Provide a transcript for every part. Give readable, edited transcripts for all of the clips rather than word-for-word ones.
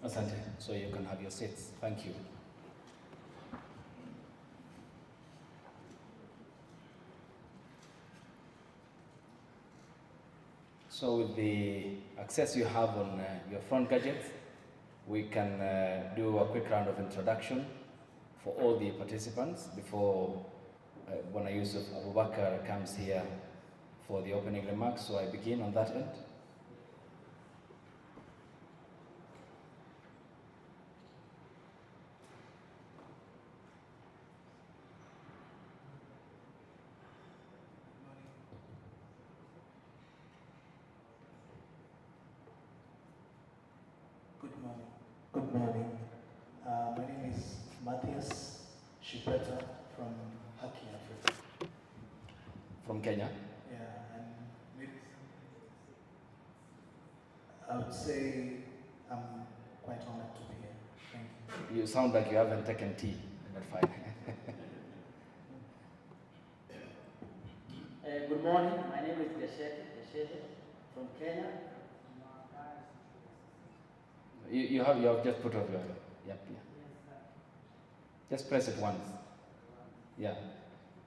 Asante. So you can have your seats. Thank you. So with the access you have on your front gadgets, we can do a quick round of introduction for all the participants before Bwana Yusuf Abubakar comes here for the opening remarks. So I begin on that end. Good morning. My name is Matthias Shipeta from Haki Africa. From Kenya? Yeah, and maybe I would say I'm quite honored to be here. Thank you. You sound like you haven't taken tea, but fine. Good morning. My name is Geshete from Kenya. You have just put off your yep. Just press it once. Yeah.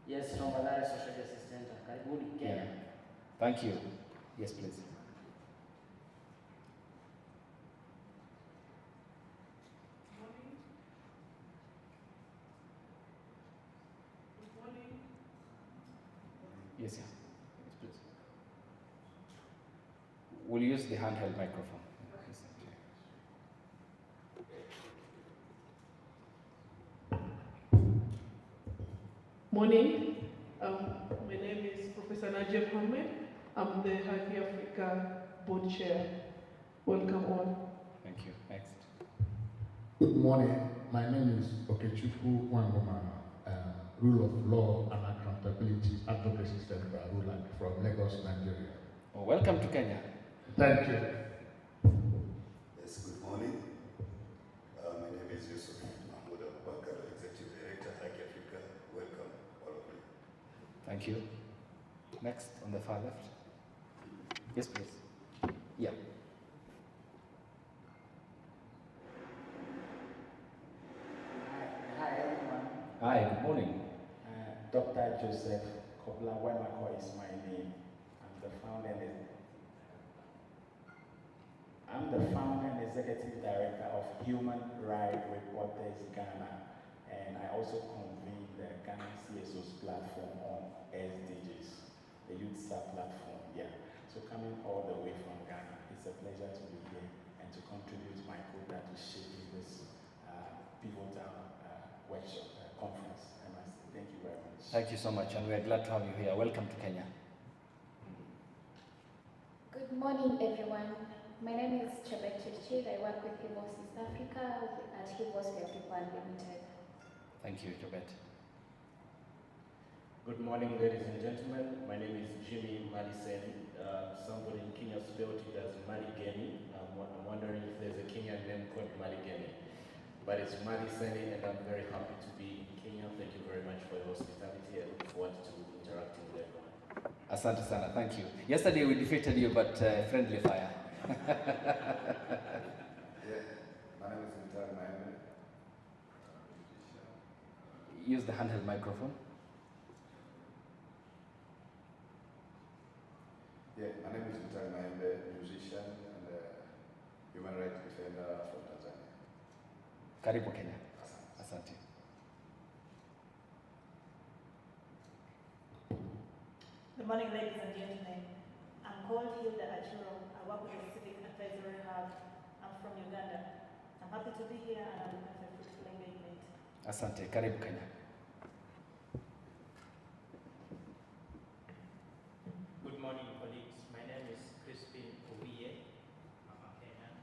Yes, from Mathare Social Justice Center. Karibuni Kenya. Yeah. Thank you. Yes, please. Yes, yeah. Yes, please. We'll use the handheld microphone. Yes, okay. Morning. My name is Professor Najib Ahmed. I'm the Happy Africa Board Chair. Welcome all. Thank you. Next. Good morning. My name is Okechukwu Wangoma, Rule of Law and Accountability Advocacy Center, RULAC, from Lagos, Nigeria. Oh, welcome to Kenya. Thank you. Yes, good morning. My name is Yusuf Mahmoud Abubakar, Executive Director, Happy Africa. Welcome, all of you. Thank you. Next, on the far left. Yes, please. Yeah. Hi everyone. Hi, good morning. Dr. Joseph Kobla Wemako is my name. I'm the founder and executive director of Human Rights Reporters Ghana, and I also convene the Ghana CSO's platform on SDGs, the Youth Sub platform. Yeah. So coming all the way from Ghana, it's a pleasure to be here and to contribute my quota to shaping this pivotal workshop conference. I must say, thank you very much. Thank you so much, and we are glad to have you here. Welcome to Kenya. Good morning, everyone. My name is Chebet Chirchir. I work with HIVOS East Africa at HIVOS for People Unlimited. Thank you, Jobet. Good morning, ladies and gentlemen. My name is Jimmy Maliseni. Somebody in Kenya spelled it as Maligeni. I'm wondering if there's a Kenyan name called Maligeni. But it's Maliseni, and I'm very happy to be in Kenya. Thank you very much for your hospitality. I look forward to interacting with everyone. Asante sana, thank you. Yesterday we defeated you, but friendly fire. Yeah, my name is Mutari Maembe. Use the handheld microphone. Yeah, my name is Mutari Maembe, musician and human rights defender from Tanzania. Karibu Kenya. Asante. Good morning, ladies and gentlemen. I'm called Hilda Achuro. I work with the Civic Advisory Hub. I'm from Uganda. I'm happy to be here and I'm looking for fruitful engagement. Asante. Karibu Kenya. Good morning, colleagues. My name is Crispin Owiye. I'm a Kenyan.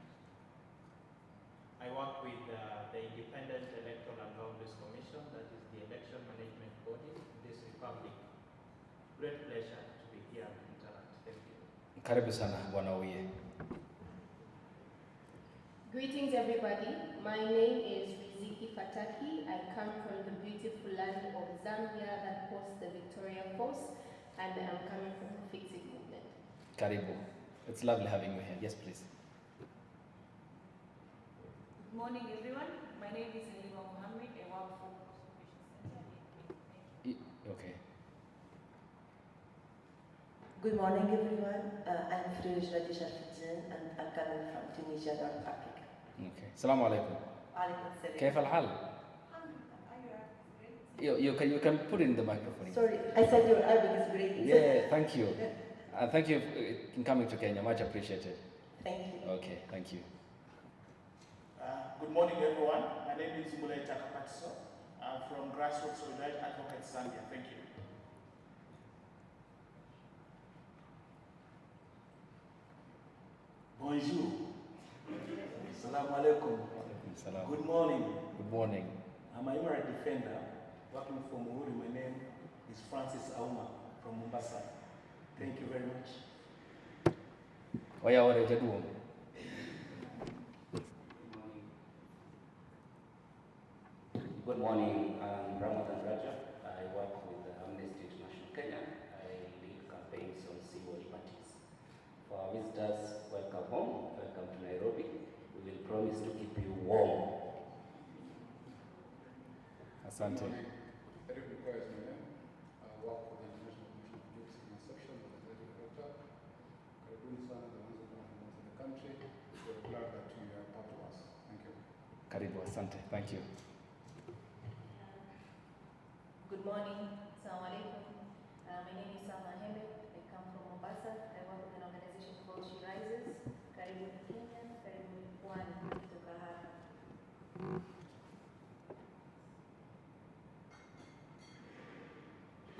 I work with the Independent Electoral and Boundaries Commission, that is the election management body in this republic. Great pleasure to be here and interact. Thank you. Karibu sana, Bwana Owiye. Greetings, everybody. My name is Riziki Fataki. I come from the beautiful land of Zambia that hosts the Victoria Falls, and I'm coming from the Fix It movement. Karibu. It's lovely having you here. Yes, please. Good morning, everyone. My name is Elima Mohammed. I work for Conservation Center. Okay. Good morning, everyone. I'm Firouz Radisha Fijan, and I'm coming from Tunisia, North Africa. Okay. Assalamu alaikum. Alaikum salam. كيف الحال? You can put in the microphone. Sorry, I said your Arabic is great. Yeah, thank you. Thank you for coming to Kenya. Much appreciated. Thank you. Okay, thank you. Good morning, everyone. My name is Mulay Takapatiso. I'm from Grassroots Solidarity Advocates Zambia. Thank you. Bonjour. Assalamu alaikum. Good morning. Good morning. I'm a human rights defender working for Muhuri. My name is Francis Auma from Mombasa. Thank you very much. Waya wale jaduo. Good morning, I'm Ramadan Raja. I work with Amnesty International Kenya. I lead campaigns on civil liberties. For our visitors, welcome home, welcome to Nairobi. We will promise to keep you warm. Asante. Eric requires my name. I work for the International Commission on Justice and Section of the Executive Director. Karibuni sana, the ones who come from outside the country. We're glad that you are part of us. Thank you. Karibu, asante. Thank you. Good morning. Assalamu alaikum. My name is Salma Ahmed. I come from Mombasa. I work with an organization called She Rises. Karibu ni Kenya, karibu ni Pwani kutoka hapa.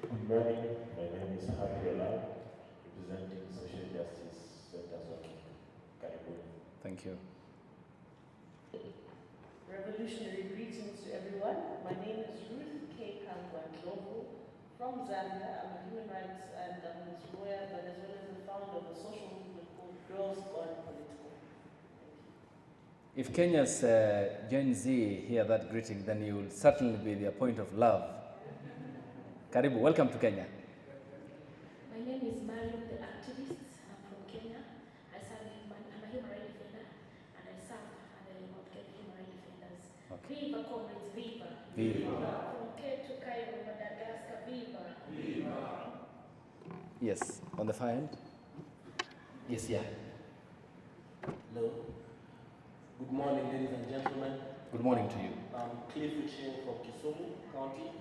Good morning. My name is Happy Olab, representing Social Justice Centers Working. Karibuni. Thank you. Revolutionary greetings to everyone. My name is Ruth K. Kangwa-Ndlovu from Zambia. I'm a human rights and governance lawyer, but as well as the founder of a social movement called Girls Gone Political. If Kenya's Gen Z hear that greeting, then you will certainly be their point of love. Karibu, welcome to Kenya. My name is Mariam, the activist. I'm from Kenya. I'm a human rights defender, and I serve at the human rights defenders. Okay. Viva, comrades, viva. Viva. From Cape to Cairo, Madagascar, viva. Viva. Yes, on the far end. Yes, yeah. Hello. Good morning, ladies and gentlemen. Good morning to you. I'm Cliff Ucheng from Kisumu County,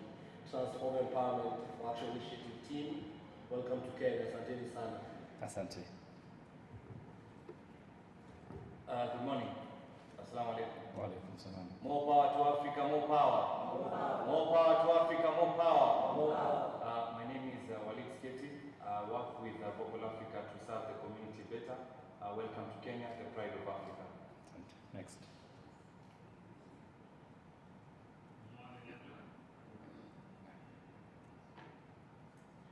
Transform Empowerment for Action Initiative Team. Welcome to Kenya. Asanteni sana. Asante. Good morning. Assalamu alaikum. Wa alaikum salam. More power to Africa, more power. More power to Africa, more power. My name is Walid Sketi. I work with Vocal Africa to serve the community better. Welcome to Kenya, the pride of Africa. Next.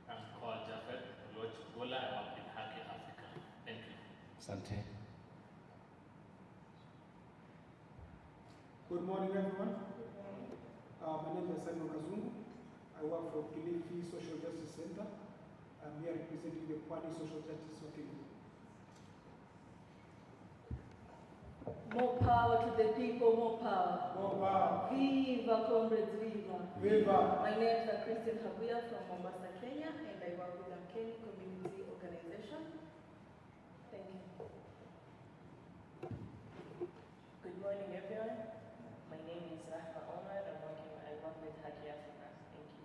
I'm called Jafet Olochigola. I work with Haki Africa. Thank you. Asante. Good morning, everyone. My name is Simon Kazungu. I work for Kilifi Social Justice Center. I'm here representing the Pwani Social Justice Working Group. More power to the people, more power. More power. Viva, comrades, viva. Viva. My name is Christine Habuya from Mombasa, Kenya, and I work with the Kenya Community Organization. Thank you. Good morning, everyone. My name is Rahma Omar. I work with Haki Africa. Thank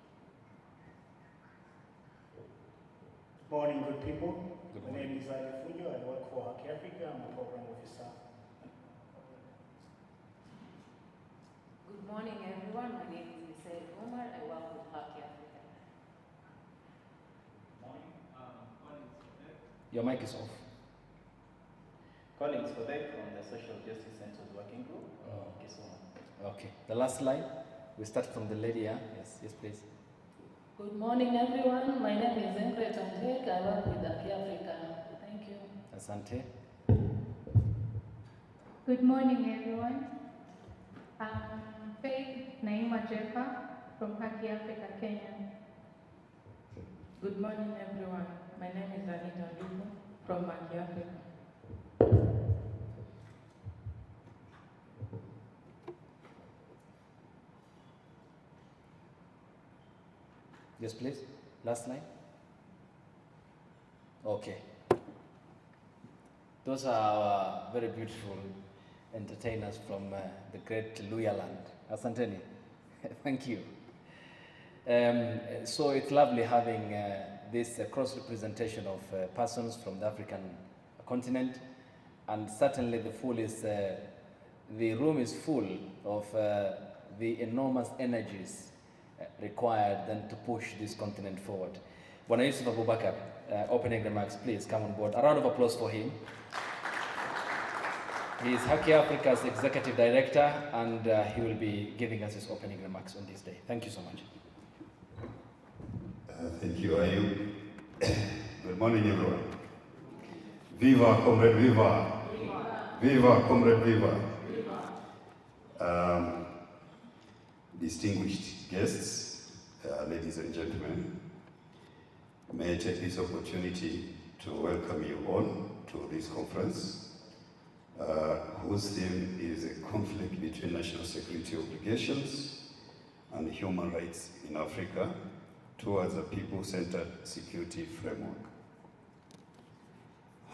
you. Morning, good people. Good My name is Ali Fujo. I work for Haki Africa. I'm a program officer. Good morning, everyone. My name is Misael Omar. I work with Haki Africa. Your mic is off. Collins Kodek from the Social Justice Centers Working Group. Kisumu. Okay. The last line. We start from the lady here. Yes, yes, please. Good morning, everyone. My name is Ingrid Amtek. I work with Haki Africa. Thank you. Asante. Good morning, everyone. Faith Naima Jeffa from Haki Africa, Kenya. Good morning, everyone. My name is Anita Ndugu from Haki Africa. Yes, please. Last line. Okay. Those are our very beautiful entertainers from the great Luya land. Asanteni. Thank you. So it's lovely having this cross-representation of persons from the African continent, and certainly the room is full of the enormous energies required then to push this continent forward. Bwana Yusuf Abubakar, opening remarks, please come on board. A round of applause for him. He is Haki Africa's Executive Director, and he will be giving us his opening remarks on this day. Thank you so much. Thank you, Ayub. Good morning, everyone. Viva, comrade, viva. Viva, viva comrade, viva. Distinguished guests, ladies and gentlemen, may I take this opportunity to welcome you all to this conference, whose theme is a conflict between national security obligations and human rights in Africa towards a people-centered security framework.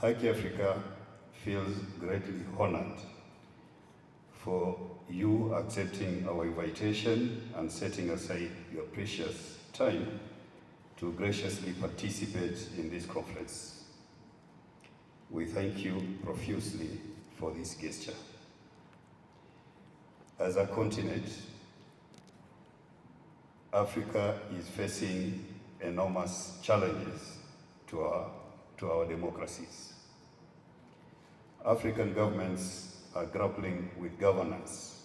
Haki Africa feels greatly honored for you accepting our invitation and setting aside your precious time to graciously participate in this conference. We thank you profusely for this gesture. As a continent, Africa is facing enormous challenges to our democracies. African governments are grappling with governance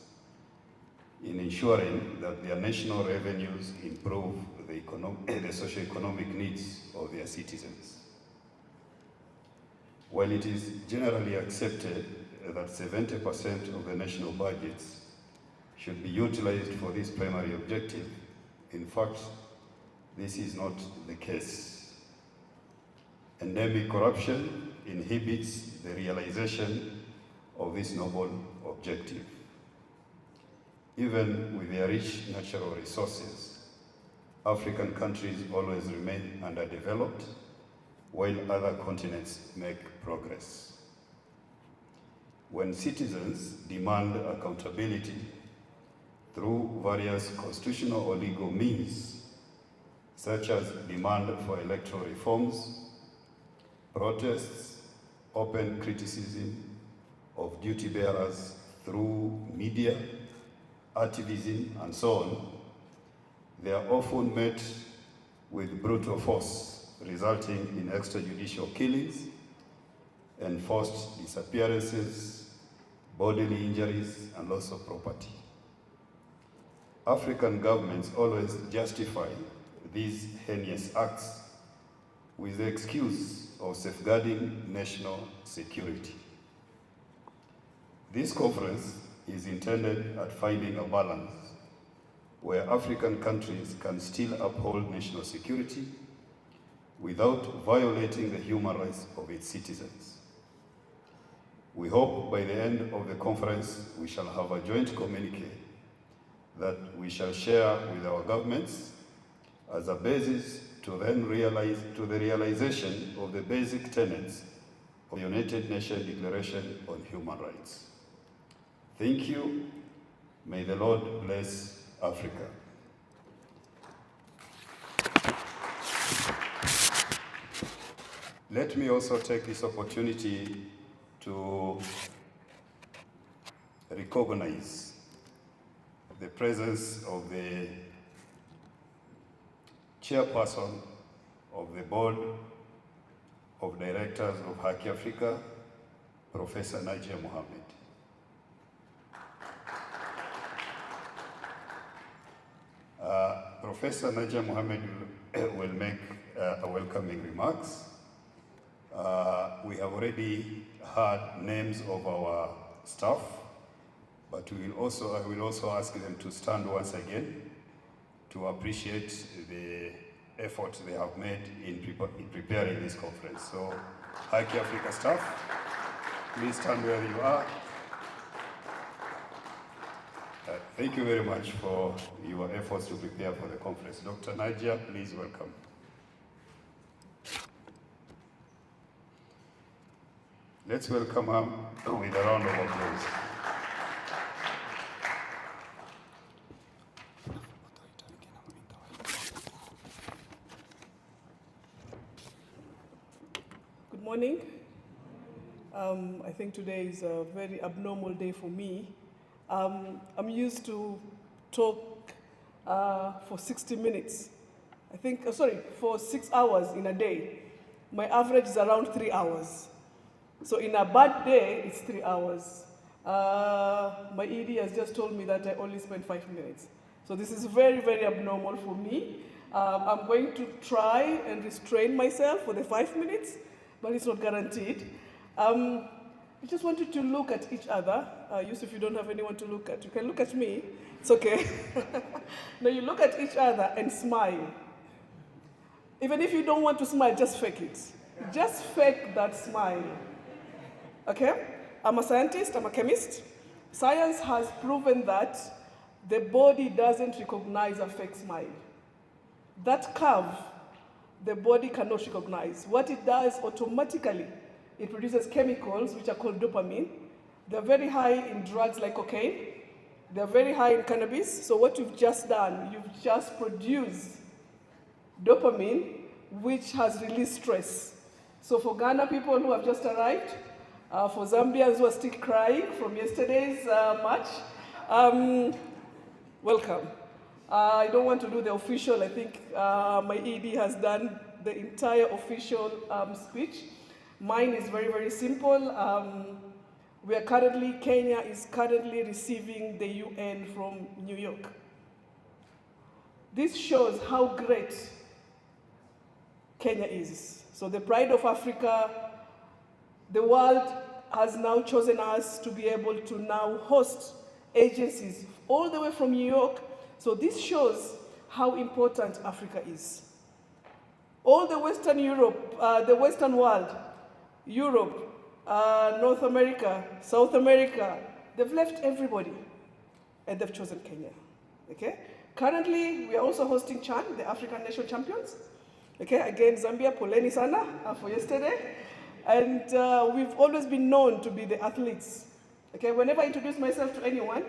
in ensuring that their national revenues improve the socio-economic needs of their citizens. While it is generally accepted that 70% of the national budgets should be utilized for this primary objective, in fact, this is not the case. Endemic corruption inhibits the realization of this noble objective. Even with their rich natural resources, African countries always remain underdeveloped, while other continents make progress. When citizens demand accountability through various constitutional or legal means, such as demand for electoral reforms, protests, open criticism of duty bearers through media, activism, and so on, they are often met with brutal force, resulting in extrajudicial killings, enforced disappearances, bodily injuries, and loss of property. African governments always justify these heinous acts with the excuse of safeguarding national security. This conference is intended at finding a balance where African countries can still uphold national security without violating the human rights of its citizens. We hope by the end of the conference we shall have a joint communiqué that we shall share with our governments as a basis to then the realization of the basic tenets of the United Nations Declaration on Human Rights. Thank you. May the Lord bless Africa. Let me also take this opportunity to recognize the presence of the chairperson of the board of directors of Haki Africa, Professor Najia Mohammed. Professor Najia Mohammed will make welcoming remarks. We have already heard names of our staff, but I will also ask them to stand once again to appreciate the effort they have made in preparing this conference. So, Haki Africa staff, please stand where you are. Thank you very much for your efforts to prepare for the conference. Dr. Najia, please welcome. Let's welcome her with a round of applause. Good morning. I think today is a very abnormal day for me. I'm used to talk for 60 minutes. For 6 hours in a day. My average is around 3 hours. So in a bad day, it's 3 hours. My ED has just told me that I only spend 5 minutes. So this is very, very abnormal for me. I'm going to try and restrain myself for the 5 minutes, but it's not guaranteed. I just wanted to look at each other. Yusuf, you don't have anyone to look at. You can look at me. It's okay. Now you look at each other and smile. Even if you don't want to smile, just fake it. Just fake that smile. Okay? I'm a scientist, I'm a chemist. Science has proven that the body doesn't recognize a fake smile. That curve, the body cannot recognize. What it does automatically, it produces chemicals which are called dopamine. They're very high in drugs like cocaine. They're very high in cannabis. So what you've just done, you've just produced dopamine, which has released stress. So for Ghana people who have just arrived, for Zambians who are still crying from yesterday's match, welcome. I don't want to do the official. I think my ED has done the entire official speech. Mine is very, very simple. Kenya is currently receiving the UN from New York. This shows how great Kenya is. So the pride of Africa, the world has now chosen us to be able to now host agencies all the way from New York. So this shows how important Africa is. All the Western Europe, the Western world, Europe, North America, South America, they've left everybody and they've chosen Kenya, okay? Currently, we are also hosting CHAN, the African Nation Champions. Okay, again, Zambia, poleni sana for yesterday. And we've always been known to be the athletes. Okay, whenever I introduce myself to anyone,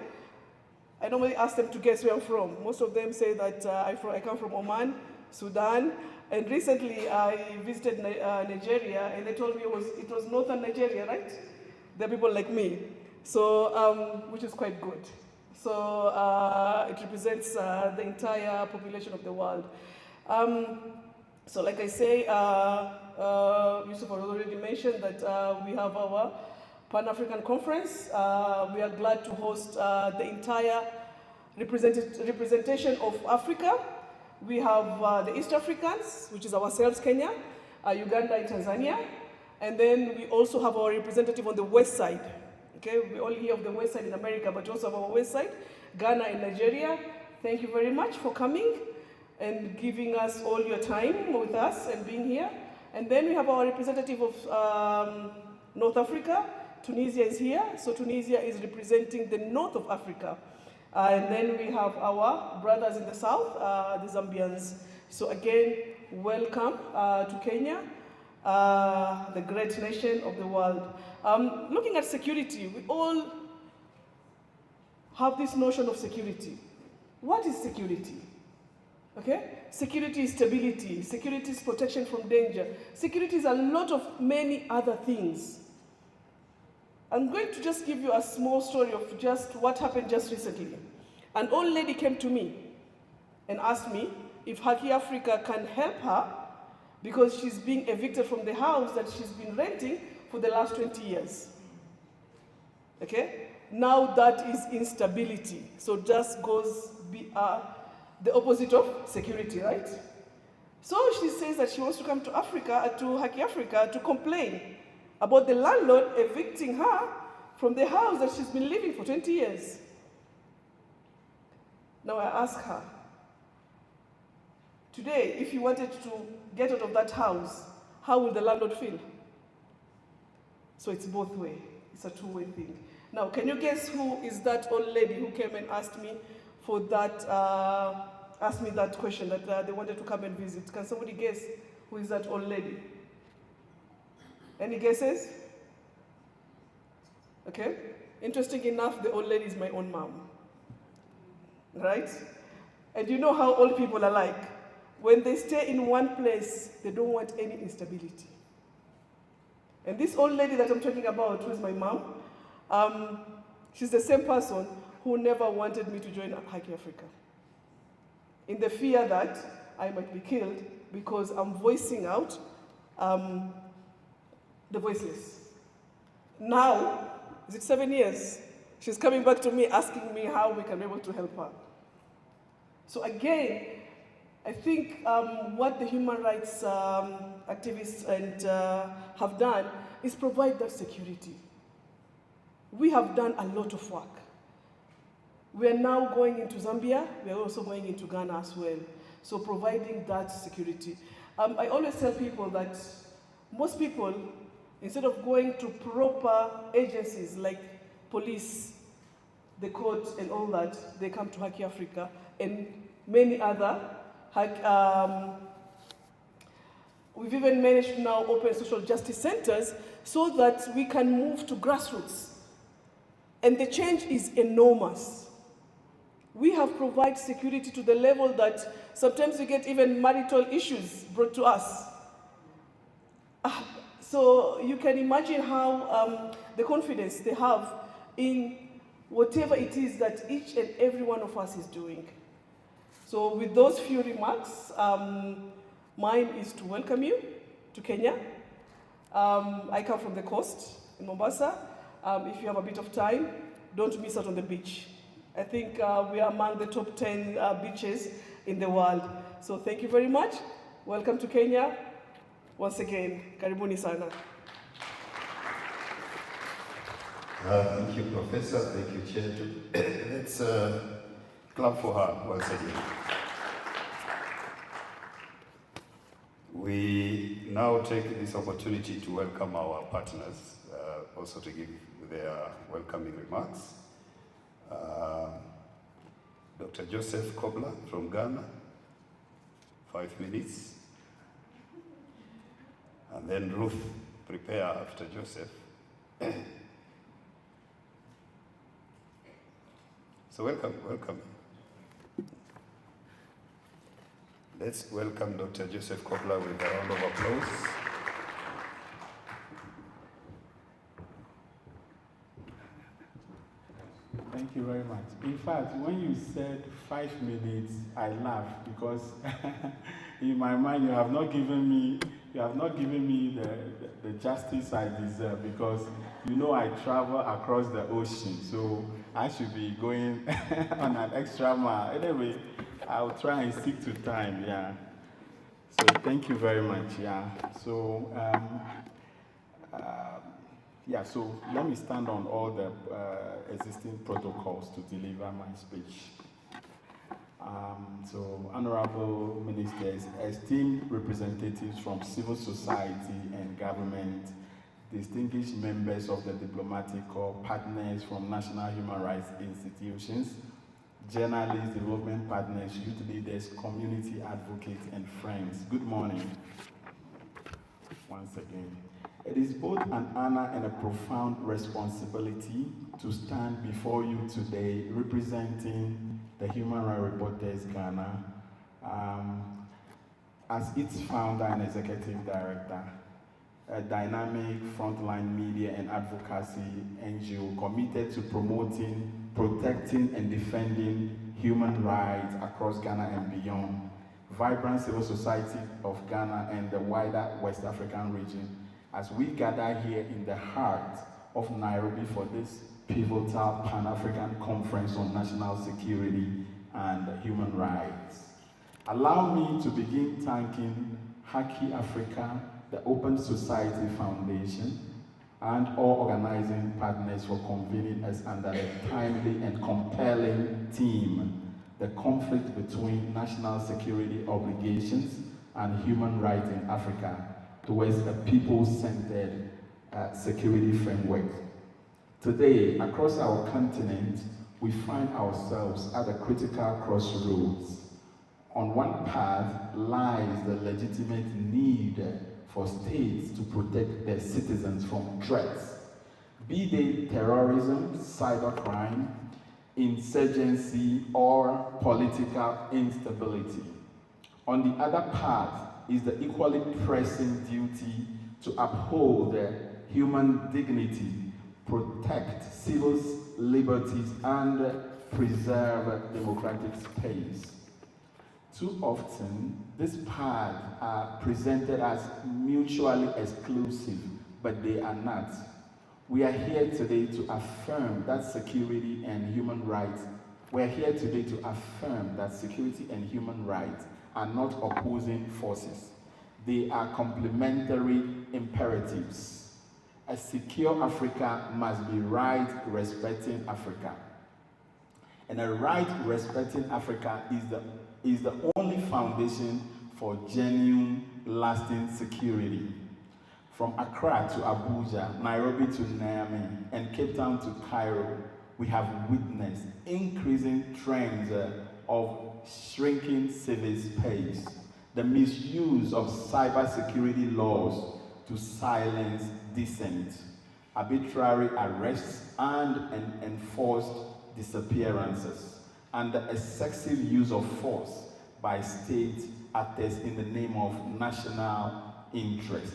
I normally ask them to guess where I'm from. Most of them say that I come from Oman, Sudan, and recently I visited Nigeria, and they told me it was northern Nigeria, right? They're people like me, so which is quite good. So it represents the entire population of the world. So like I say, Yusuf already mentioned that we have our Pan-African Conference. We are glad to host the entire representation of Africa. We have the East Africans, which is ourselves, Kenya, Uganda and Tanzania. And then we also have our representative on the west side. Okay, we only hear of the west side in America, but also have our west side, Ghana and Nigeria. Thank you very much for coming and giving us all your time with us and being here. And then we have our representative of North Africa. Tunisia is here. So Tunisia is representing the north of Africa. And then we have our brothers in the south, the Zambians. So again, welcome to Kenya, the great nation of the world. Looking at security, we all have this notion of security. What is security? Okay? Security is stability. Security is protection from danger. Security is a lot of many other things. I'm going to just give you a small story of just what happened just recently. An old lady came to me and asked me if Haki Africa can help her because she's being evicted from the house that she's been renting for the last 20 years. Okay? Now that is instability. So just goes the opposite of security, right? So she says that she wants to come to Africa, to Haki Africa, to complain about the landlord evicting her from the house that she's been living for 20 years. Now I ask her, today, if you wanted to get out of that house, how will the landlord feel? So it's both ways. It's a two-way thing. Now, can you guess who is that old lady who came and asked me for that, asked me that question that they wanted to come and visit? Can somebody guess who is that old lady? Any guesses? Okay. Interesting enough, the old lady is my own mom. Right? And you know how old people are like. When they stay in one place, they don't want any instability. And this old lady that I'm talking about, who is my mom, she's the same person who never wanted me to join Haki Africa. In the fear that I might be killed because I'm voicing out the voiceless. Now, is it 7 years? She's coming back to me asking me how we can be able to help her. So again, I think what the human rights activists have done is provide that security. We have done a lot of work. We are now going into Zambia. We are also going into Ghana as well. So providing that security. I always tell people that most people, instead of going to proper agencies like police, the court and all that, they come to Haki Africa and many other. We've even managed to now open social justice centers so that we can move to grassroots. And the change is enormous. We have have provided security to the level that sometimes we get even marital issues brought to us. So you can imagine how the confidence they have in whatever it is that each and every one of us is doing. So with those few remarks, mine is to welcome you to Kenya. I come from the coast in Mombasa. If you have a bit of time, don't miss out on the beach. I think we are among the top 10 beaches in the world. So thank you very much. Welcome to Kenya. Once again, karibuni sana. Thank you, Professor. Thank you, Chair. Let's clap for her once again. We now take this opportunity to welcome our partners, also to give their welcoming remarks. Dr. Joseph Kobler from Ghana, 5 minutes. And then Ruth, prepare after Joseph. So welcome. Let's welcome Dr. Joseph Kobler with a round of applause. Thank you very much. In fact, when you said 5 minutes, I laughed because in my mind you have not given me the justice I deserve, because you know I travel across the ocean, so I should be going on an extra mile. Anyway, I'll try and stick to time, yeah. So thank you very much, yeah. So, so let me stand on all the existing protocols to deliver my speech. So, honorable ministers, esteemed representatives from civil society and government, distinguished members of the diplomatic corps, partners from national human rights institutions, journalists, development partners, youth leaders, community advocates, and friends. Good morning. Once again. It is both an honor and a profound responsibility to stand before you today representing the Human Rights Reporters Ghana as its founder and executive director, a dynamic frontline media and advocacy NGO committed to promoting, protecting, and defending human rights across Ghana and beyond, vibrant civil society of Ghana and the wider West African region, as we gather here in the heart of Nairobi for this pivotal Pan-African Conference on National Security and Human Rights. Allow me to begin thanking Haki Africa, the Open Society Foundation, and all organizing partners for convening us under a timely and compelling theme, the conflict between national security obligations and human rights in Africa towards a people-centered security framework. Today, across our continent, we find ourselves at a critical crossroads. On one path lies the legitimate need for states to protect their citizens from threats, be they terrorism, cybercrime, insurgency, or political instability. On the other path is the equally pressing duty to uphold human dignity, protect civil liberties, and preserve democratic space. Too often, these paths are presented as mutually exclusive, but they are not. We are here today to affirm that security and human rights. We are here today to affirm that security and human rights are not opposing forces. They are complementary imperatives. A secure Africa must be right-respecting Africa. And a right-respecting Africa is the only foundation for genuine, lasting security. From Accra to Abuja, Nairobi to Niamey, and Cape Town to Cairo, we have witnessed increasing trends of shrinking civil space, the misuse of cybersecurity laws to silence dissent, arbitrary arrests and enforced disappearances, and the excessive use of force by state actors in the name of national interest.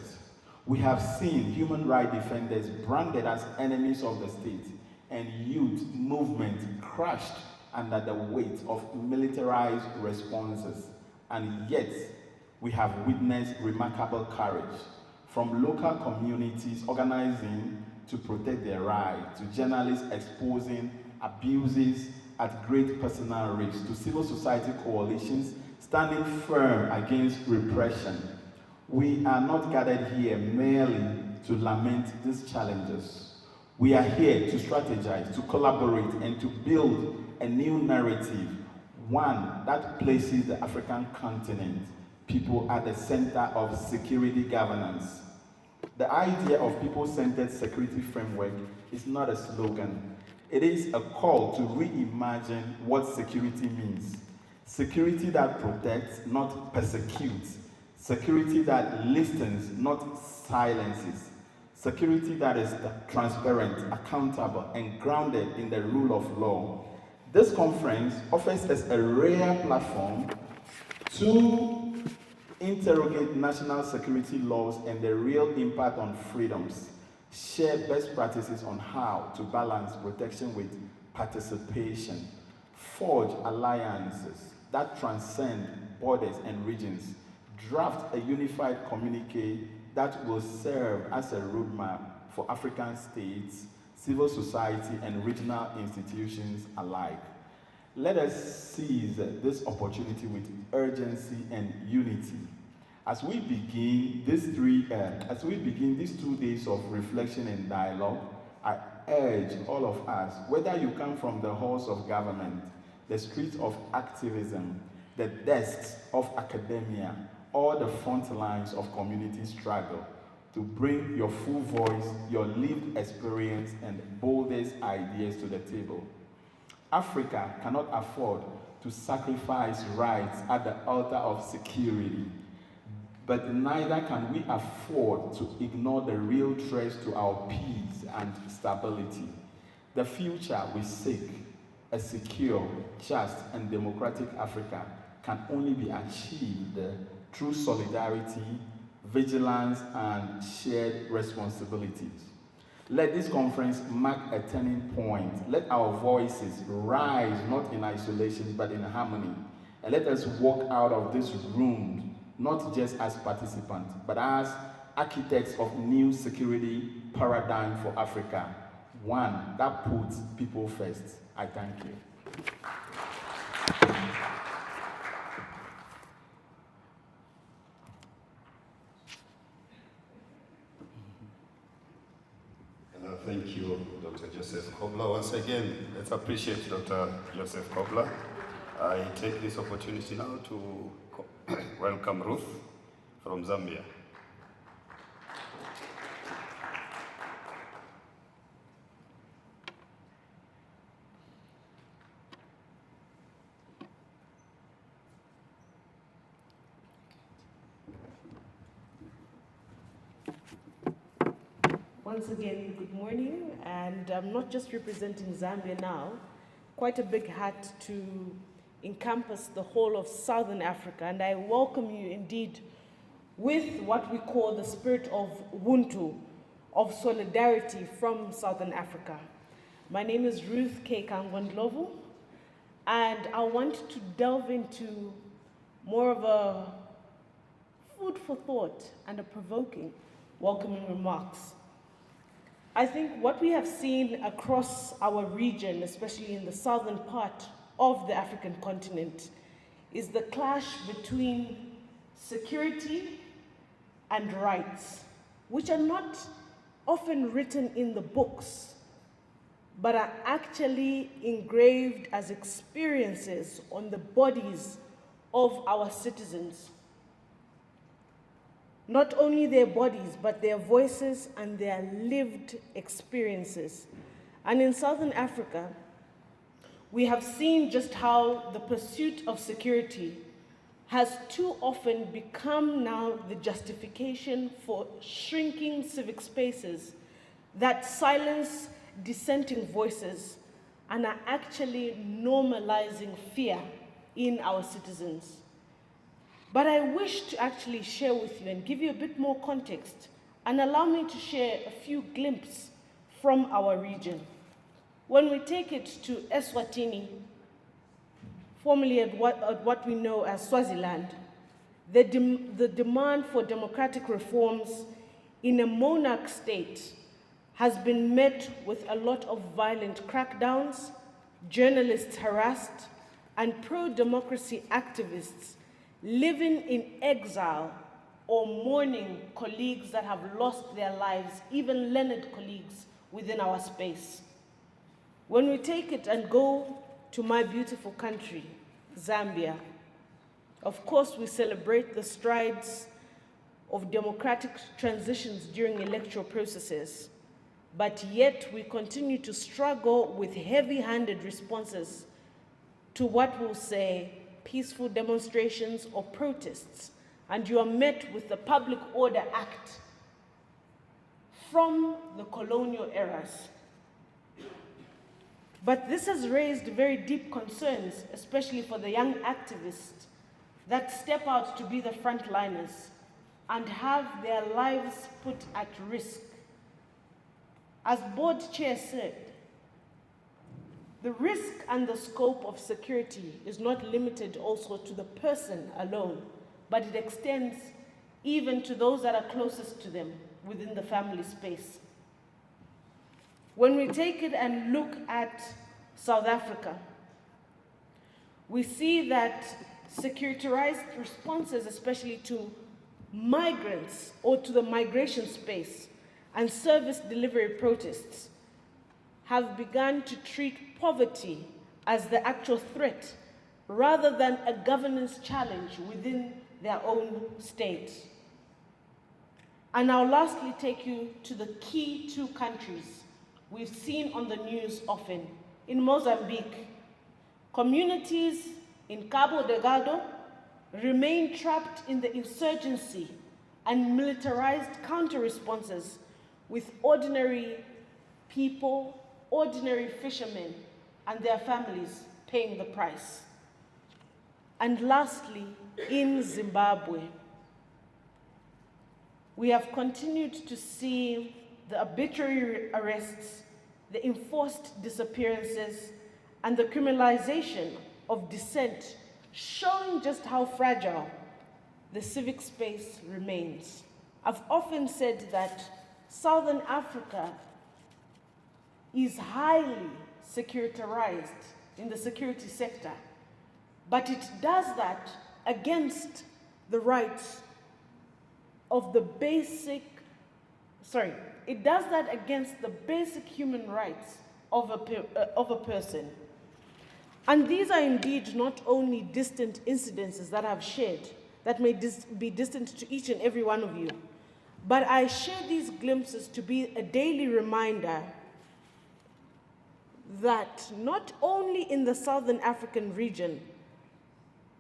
We have seen human rights defenders branded as enemies of the state and youth movement crushed under the weight of militarized responses. And yet, we have witnessed remarkable courage from local communities organizing to protect their rights, to journalists exposing abuses at great personal risk, to civil society coalitions standing firm against repression. We are not gathered here merely to lament these challenges. We are here to strategize, to collaborate, and to build a new narrative, one that places the African continent, people at the center of security governance. The idea of people-centered security framework is not a slogan. It is a call to reimagine what security means. Security that protects, not persecutes. Security that listens, not silences. Security that is transparent, accountable, and grounded in the rule of law. This conference offers us a rare platform to interrogate national security laws and the real impact on freedoms, share best practices on how to balance protection with participation, forge alliances that transcend borders and regions, draft a unified communique that will serve as a roadmap for African states, civil society, and regional institutions alike. Let us seize this opportunity with urgency and unity. As we begin these 2 days of reflection and dialogue, I urge all of us, whether you come from the halls of government, the streets of activism, the desks of academia, or the front lines of community struggle, to bring your full voice, your lived experience, and boldest ideas to the table. Africa cannot afford to sacrifice rights at the altar of security, but neither can we afford to ignore the real threats to our peace and stability. The future we seek, a secure, just, and democratic Africa, can only be achieved through solidarity, vigilance, and shared responsibilities. Let this conference mark a turning point. Let our voices rise not in isolation but in harmony. And let us walk out of this room not just as participants but as architects of new security paradigm for Africa, one that puts people first. I thank you. Thank you, Dr. Joseph Kobler. Once again, let's appreciate Dr. Joseph Kobler. I take this opportunity now to welcome Ruth from Zambia. Once again, good morning, and I'm not just representing Zambia now, quite a big hat to encompass the whole of Southern Africa, and I welcome you indeed with what we call the spirit of Ubuntu, of solidarity from Southern Africa. My name is Ruth K. Kangwa-Ndlovu, and I want to delve into more of a food for thought and a provoking welcoming remarks. I think what we have seen across our region, especially in the southern part of the African continent, is the clash between security and rights, which are not often written in the books, but are actually engraved as experiences on the bodies of our citizens. Not only their bodies, but their voices and their lived experiences. And in Southern Africa, we have seen just how the pursuit of security has too often become now the justification for shrinking civic spaces that silence dissenting voices and are actually normalizing fear in our citizens. But I wish to actually share with you and give you a bit more context and allow me to share a few glimpses from our region. When we take it to Eswatini, formerly at what we know as Swaziland, the demand for democratic reforms in a monarch state has been met with a lot of violent crackdowns, journalists harassed, and pro-democracy activists living in exile or mourning colleagues that have lost their lives, even learned colleagues within our space. When we take it and go to my beautiful country, Zambia, of course we celebrate the strides of democratic transitions during electoral processes, but yet we continue to struggle with heavy-handed responses to what we'll say peaceful demonstrations or protests, and you are met with the Public Order Act from the colonial eras. But this has raised very deep concerns, especially for the young activists that step out to be the frontliners and have their lives put at risk. As board chair said, the risk and the scope of security is not limited also to the person alone, but it extends even to those that are closest to them within the family space. When we take it and look at South Africa, we see that securitized responses, especially to migrants or to the migration space and service delivery protests, have begun to treat poverty as the actual threat rather than a governance challenge within their own state. And I'll lastly take you to the key two countries we've seen on the news often. In Mozambique, communities in Cabo Delgado remain trapped in the insurgency and militarized counter-responses, with ordinary people, ordinary fishermen, and their families paying the price. And lastly, in Zimbabwe, we have continued to see the arbitrary arrests, the enforced disappearances, and the criminalization of dissent, showing just how fragile the civic space remains. I've often said that Southern Africa is highly securitized in the security sector, but it does that against the rights of the basic, it does that against the basic human rights of a person. And these are indeed not only distant incidences that I've shared, that may be distant to each and every one of you, but I share these glimpses to be a daily reminder that not only in the Southern African region,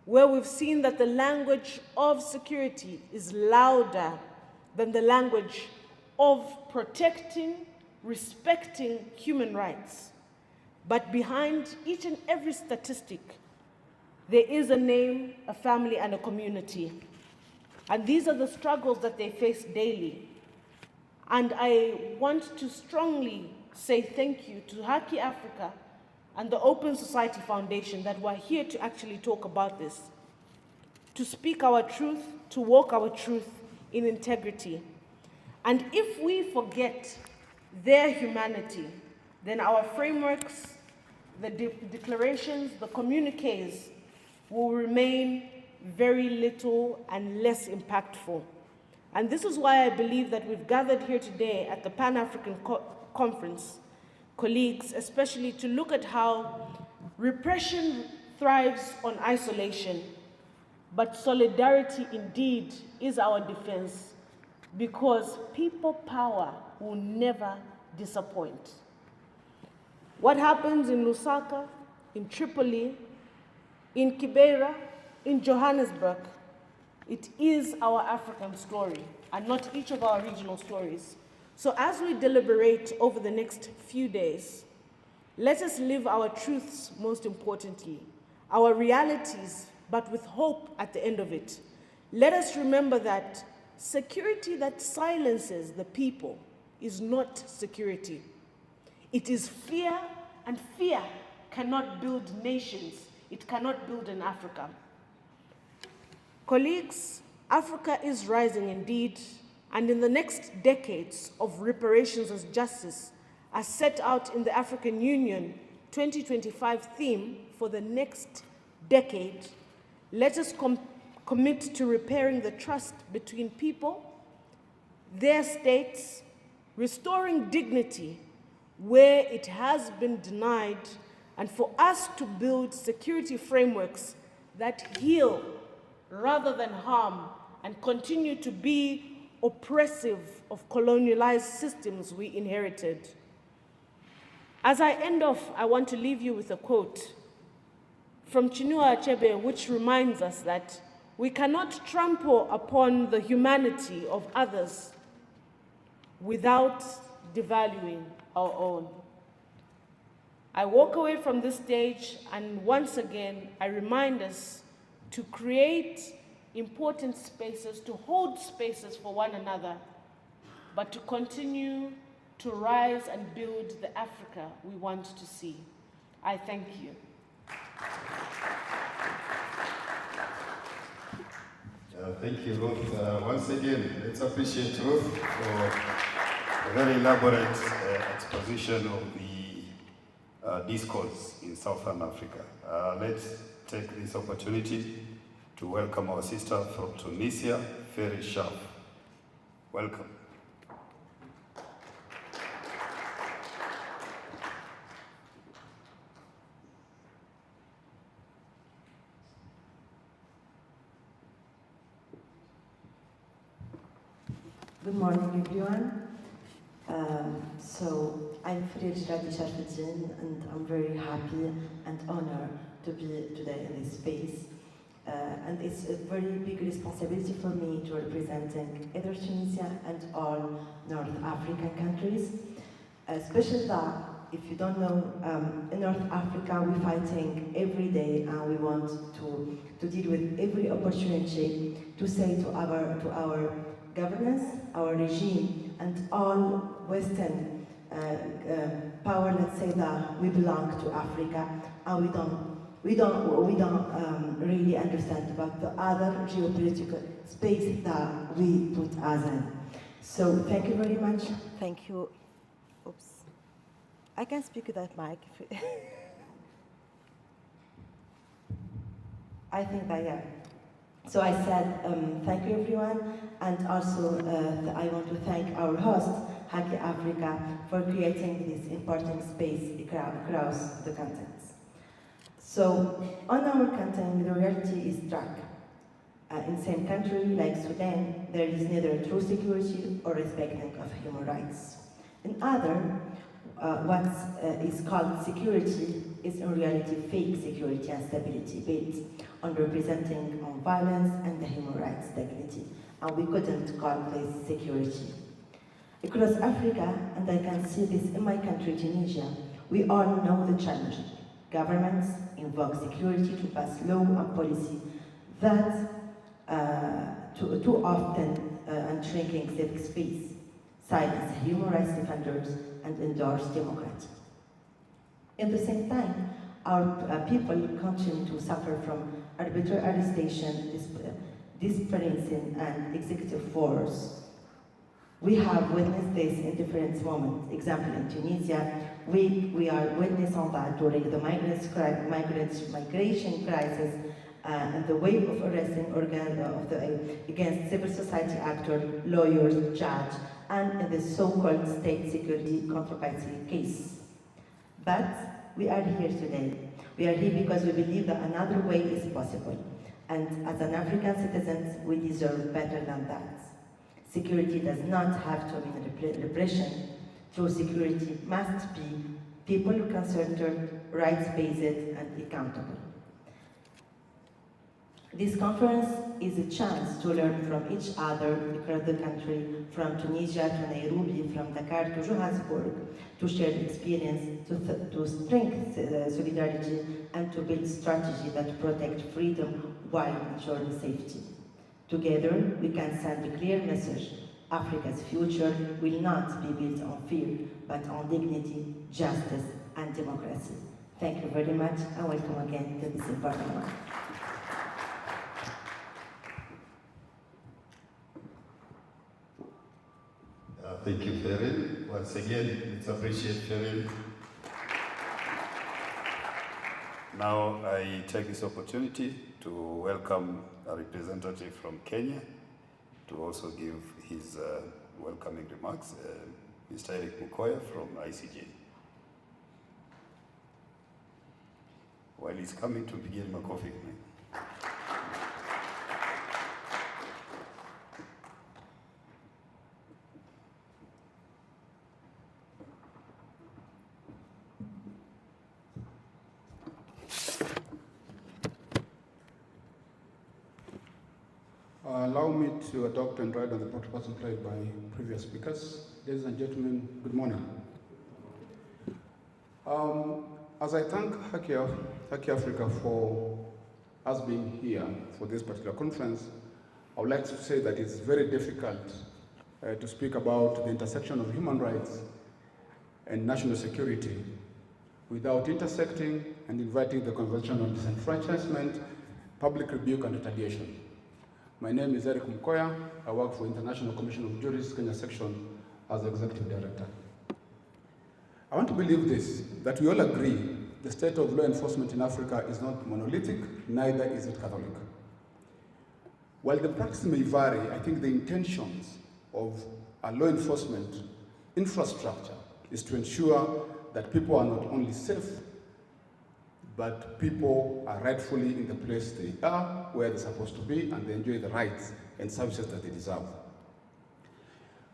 where we've seen that the language of security is louder than the language of protecting, respecting human rights, but behind each and every statistic, there is a name, a family, and a community. And these are the struggles that they face daily. And I want to strongly say thank you to Haki Africa and the Open Society Foundation that we're here to actually talk about this, to speak our truth, to walk our truth in integrity. And if we forget their humanity, then our frameworks, the declarations, the communiques will remain very little and less impactful. And this is why I believe that we've gathered here today at the Pan-African Conference, colleagues, especially to look at how repression thrives on isolation, but solidarity indeed is our defense, because people power will never disappoint. What happens in Lusaka, in Tripoli, in Kibera, in Johannesburg, it is our African story and not each of our regional stories. So as we deliberate over the next few days, Let us live our truths, most importantly, our realities, but with hope at the end of it. Let us remember that security that silences the people is not security. It is fear, and fear cannot build nations. It cannot build an Africa. Colleagues, Africa is rising indeed, and in the next decades of reparations as justice, as set out in the African Union 2025 theme for the next decade, let us commit to repairing the trust between people, their states, restoring dignity where it has been denied, and for us to build security frameworks that heal rather than harm and continue to be oppressive of colonialized systems we inherited. As I end off, I want to leave you with a quote from Chinua Achebe, which reminds us that we cannot trample upon the humanity of others without devaluing our own. I walk away from this stage, and once again, I remind us to create important spaces, to hold spaces for one another, but to continue to rise and build the Africa we want to see. I thank you. Thank you, Ruth. Once again, let's appreciate Ruth for a very elaborate exposition of the discourse in Southern Africa. Let's take this opportunity to welcome our sister from Tunisia, Ferry Shaf. Welcome. Good morning, everyone. I'm Ferry Shaf, and I'm very happy and honored to be today in this space. And it's a very big responsibility for me to representing either Tunisia and all North African countries. Especially that, if you don't know, in North Africa we're fighting every day, and we want to deal with every opportunity to say to our governance, our regime, and all Western power, let's say that we belong to Africa, and we don't really understand about the other geopolitical space that we put us in. So thank you very much. Thank you. Oops. I can speak with that mic. I think that, yeah. So I said, thank you everyone, and also I want to thank our host, Haki Africa, for creating this important space across the continents. So on our continent, the reality is stark. In same country like Sudan, there is neither true security or respecting of human rights. In other, what is called security is in reality fake security and stability based on representing violence and the human rights dignity. And we couldn't call this security. Across Africa, and I can see this in my country, Tunisia, we all know the challenge. Governments invoke security to pass law and policy that too often and shrinking civic space, silence human rights defenders, and endorse democracy. At the same time, our people continue to suffer from arbitrary arrestation, disappearance, and executive force. We have witnessed this in different moments. Example, in Tunisia, we are witness on that during the migration crisis and the wave of arresting against civil society actors, lawyers, judges, and in the so-called state security controversy case. But we are here today. We are here because we believe that another way is possible. And as an African citizen, we deserve better than that. Security does not have to mean repression. True security must be people-centered, rights-based, and accountable. This conference is a chance to learn from each other across the country, from Tunisia to Nairobi, from Dakar to Johannesburg, to share experience, to strengthen solidarity, and to build strategy that protect freedom while ensuring safety. Together, we can send a clear message. Africa's future will not be built on fear, but on dignity, justice, and democracy. Thank you very much, and welcome again to this important one. Thank you, Ferin. Once again, let's appreciate Ferin. Now, I take this opportunity to welcome a representative from Kenya to also give his welcoming remarks, Mr. Eric Mukoya from ICJ. While he's coming to begin Makofi. Allow me to adopt and ride on the protocols employed by previous speakers. Ladies and gentlemen, good morning. As I thank Haki Africa for us being here for this particular conference, I would like to say that it's very difficult to speak about the intersection of human rights and national security without intersecting and inviting the Convention on Disenfranchisement, Public Rebuke and Retaliation. My name is Eric Mukoya. I work for International Commission of Jurists, Kenya section as Executive Director. I want to believe this, that we all agree the state of law enforcement in Africa is not monolithic, neither is it Catholic. While the practice may vary, I think the intentions of our law enforcement infrastructure is to ensure that people are not only safe, but people are rightfully in the place they are, where they're supposed to be, and they enjoy the rights and services that they deserve.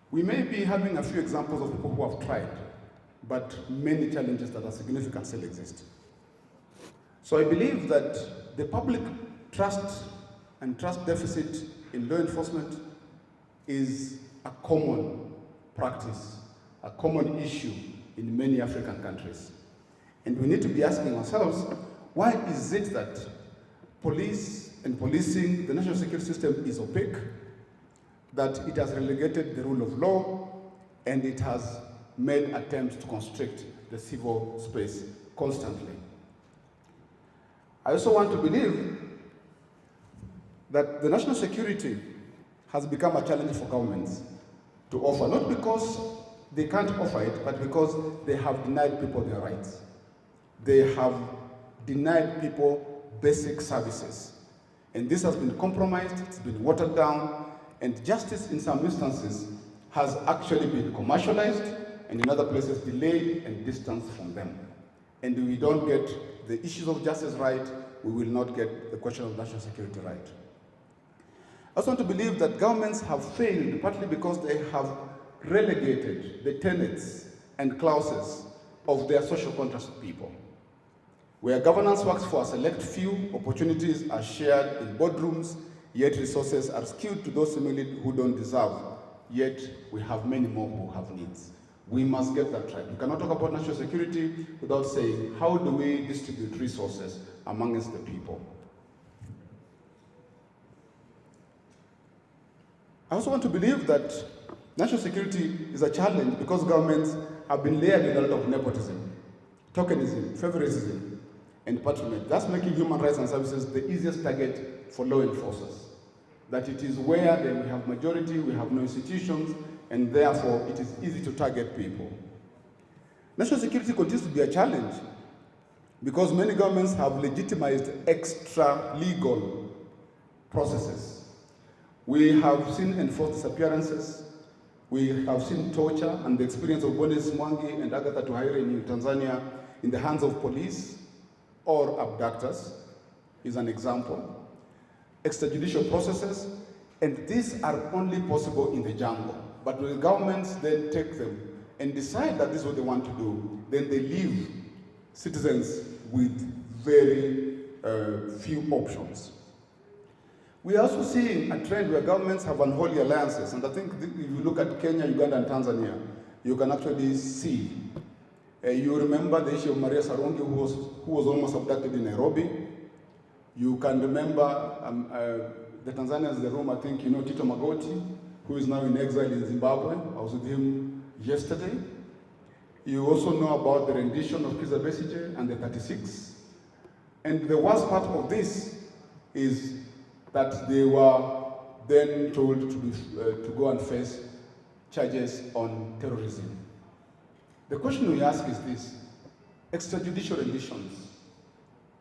We may be having a few examples of people who have tried, but many challenges that are significant still exist. So I believe that the public trust and trust deficit in law enforcement is a common practice, a common issue in many African countries. And we need to be asking ourselves, why is it that police and policing, the national security system is opaque, that it has relegated the rule of law, and it has made attempts to constrict the civil space constantly? I also want to believe that the national security has become a challenge for governments to offer, not because they can't offer it, but because they have denied people their rights. They have denied people basic services. And this has been compromised, it's been watered down, and justice in some instances has actually been commercialized, and in other places delayed and distanced from them. And if we don't get the issues of justice right, we will not get the question of national security right. I also want to believe that governments have failed partly because they have relegated the tenets and clauses of their social contracts with people. Where governance works for a select few, opportunities are shared in boardrooms, yet resources are skewed to those seemingly who don't deserve, yet we have many more who have needs. We must get that right. We cannot talk about national security without saying, how do we distribute resources amongst the people? I also want to believe that national security is a challenge because governments have been layered with a lot of nepotism, tokenism, favoritism, and patronage. That's making human rights and services the easiest target for law enforcers. That it is where we have majority, we have no institutions, and therefore it is easy to target people. National security continues to be a challenge because many governments have legitimized extra legal processes. We have seen enforced disappearances, we have seen torture, and the experience of Bonis Mwangi and Agatha Tuhaire in Tanzania in the hands of police or abductors is an example. Extrajudicial processes, and these are only possible in the jungle. But when governments then take them and decide that this is what they want to do, then they leave citizens with very few options. We are also seeing a trend where governments have unholy alliances, and I think if you look at Kenya, Uganda, and Tanzania, you can actually see. You remember the issue of Maria Sarungi, who was almost abducted in Nairobi. You can remember the Tanzanians in the room, I think you know Tito Magoti, who is now in exile in Zimbabwe. I was with him yesterday. You also know about the rendition of Kizza Besigye and the 36. And the worst part of this is that they were then told to go and face charges on terrorism. The question we ask is this: extrajudicial renditions,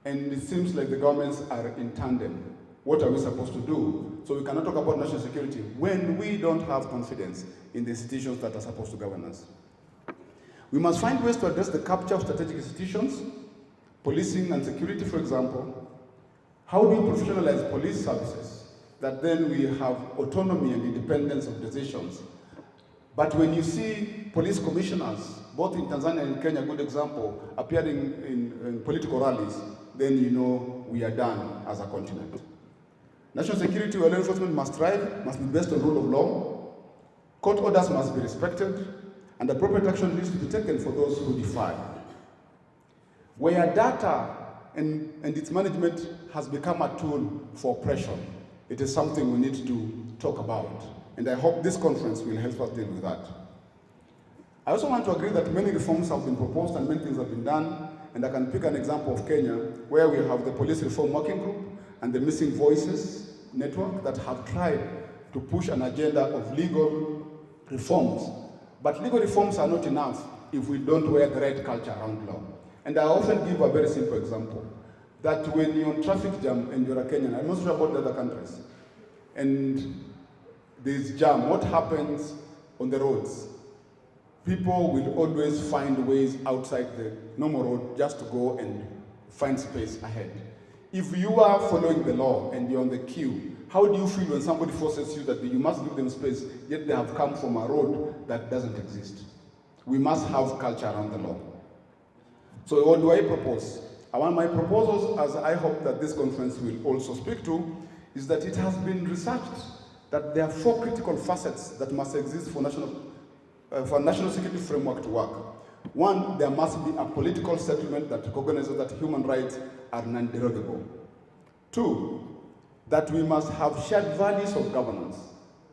and it seems like the governments are in tandem. What are we supposed to do? So we cannot talk about national security when we don't have confidence in the institutions that are supposed to govern us. We must find ways to address the capture of strategic institutions, policing and security, for example. How do we professionalize police services that then we have autonomy and independence of decisions? But when you see police commissioners, both in Tanzania and Kenya, good example, appearing in political rallies, then you know we are done as a continent. National security or law enforcement must thrive, must be based on rule of law. Court orders must be respected, and appropriate action needs to be taken for those who defy. Where data and its management has become a tool for oppression, it is something we need to talk about. And I hope this conference will help us deal with that. I also want to agree that many reforms have been proposed and many things have been done. And I can pick an example of Kenya, where we have the Police Reform Working Group and the Missing Voices Network that have tried to push an agenda of legal reforms. But legal reforms are not enough if we don't wear the right culture around law. And I often give a very simple example, that when you're on traffic jam and you're a Kenyan, I'm not sure about the other countries, and there's jam, what happens on the roads? People will always find ways outside the normal road just to go and find space ahead. If you are following the law and you're on the queue, how do you feel when somebody forces you that you must give them space, yet they have come from a road that doesn't exist? We must have culture around the law. So what do I propose? One of my proposals, as I hope that this conference will also speak to, is that it has been researched that there are 4 critical facets that must exist for a national security framework to work. 1, there must be a political settlement that recognizes that human rights are non-derogable. 2, that we must have shared values of governance.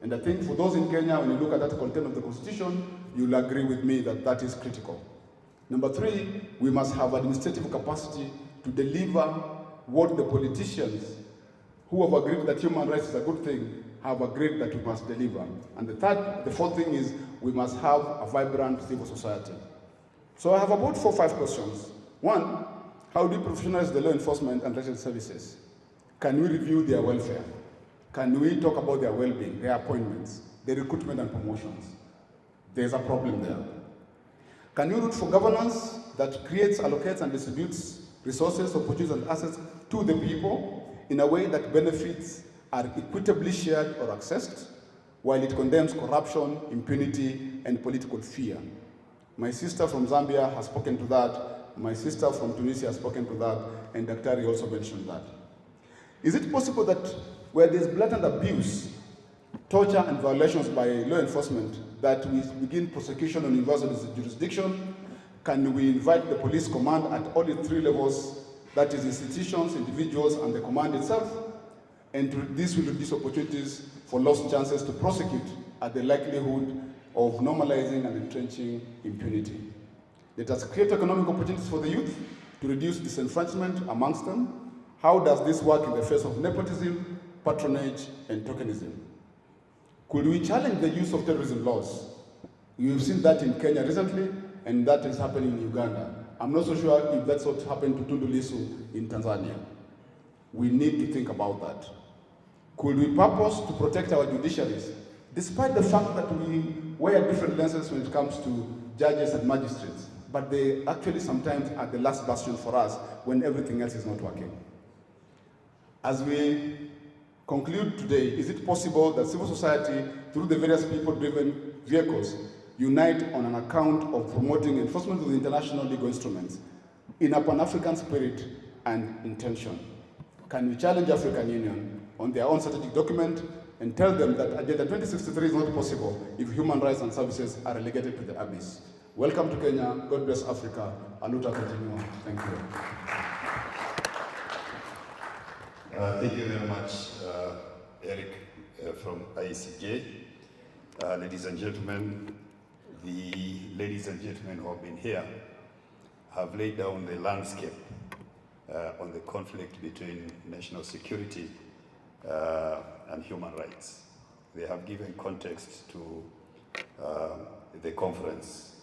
And I think for those in Kenya, when you look at that content of the Constitution, you'll agree with me that that is critical. Number 3, we must have administrative capacity to deliver what the politicians who have agreed that human rights is a good thing have agreed that we must deliver. And the fourth thing is we must have a vibrant civil society. So I have about 4 or 5 questions. 1, how do we professionalize the law enforcement and related services? Can we review their welfare? Can we talk about their well-being, their appointments, their recruitment and promotions? There's a problem there. Can we look for governance that creates, allocates, and distributes resources, opportunities, and assets to the people in a way that benefits are equitably shared or accessed, while it condemns corruption, impunity, and political fear? My sister from Zambia has spoken to that. My sister from Tunisia has spoken to that, and Daktari also mentioned that. Is it possible that where there's blatant abuse, torture, and violations by law enforcement, that we begin prosecution on universal jurisdiction? Can we invite the police command at only 3 levels, that is institutions, individuals, and the command itself? And this will reduce opportunities for lost chances to prosecute at the likelihood of normalizing and entrenching impunity. Let us create economic opportunities for the youth to reduce disenfranchisement amongst them. How does this work in the face of nepotism, patronage, and tokenism? Could we challenge the use of terrorism laws? We've seen that in Kenya recently, and that is happening in Uganda. I'm not so sure if that's what happened to Tundu Lissu in Tanzania. We need to think about that. Could we purpose to protect our judiciaries, despite the fact that we wear different lenses when it comes to judges and magistrates, but they actually sometimes are the last bastion for us when everything else is not working? As we conclude today, is it possible that civil society, through the various people-driven vehicles, unite on an account of promoting enforcement of the international legal instruments in a Pan-African spirit and intention? Can we challenge African Union on their own strategic document and tell them that Agenda 2063 is not possible if human rights and services are relegated to the abyss. Welcome to Kenya. God bless Africa. Aluta continua. Thank you. Thank you very much, Eric from ICJ. Ladies and gentlemen, the ladies and gentlemen who have been here have laid down the landscape on the conflict between national security and human rights. They have given context to the conference,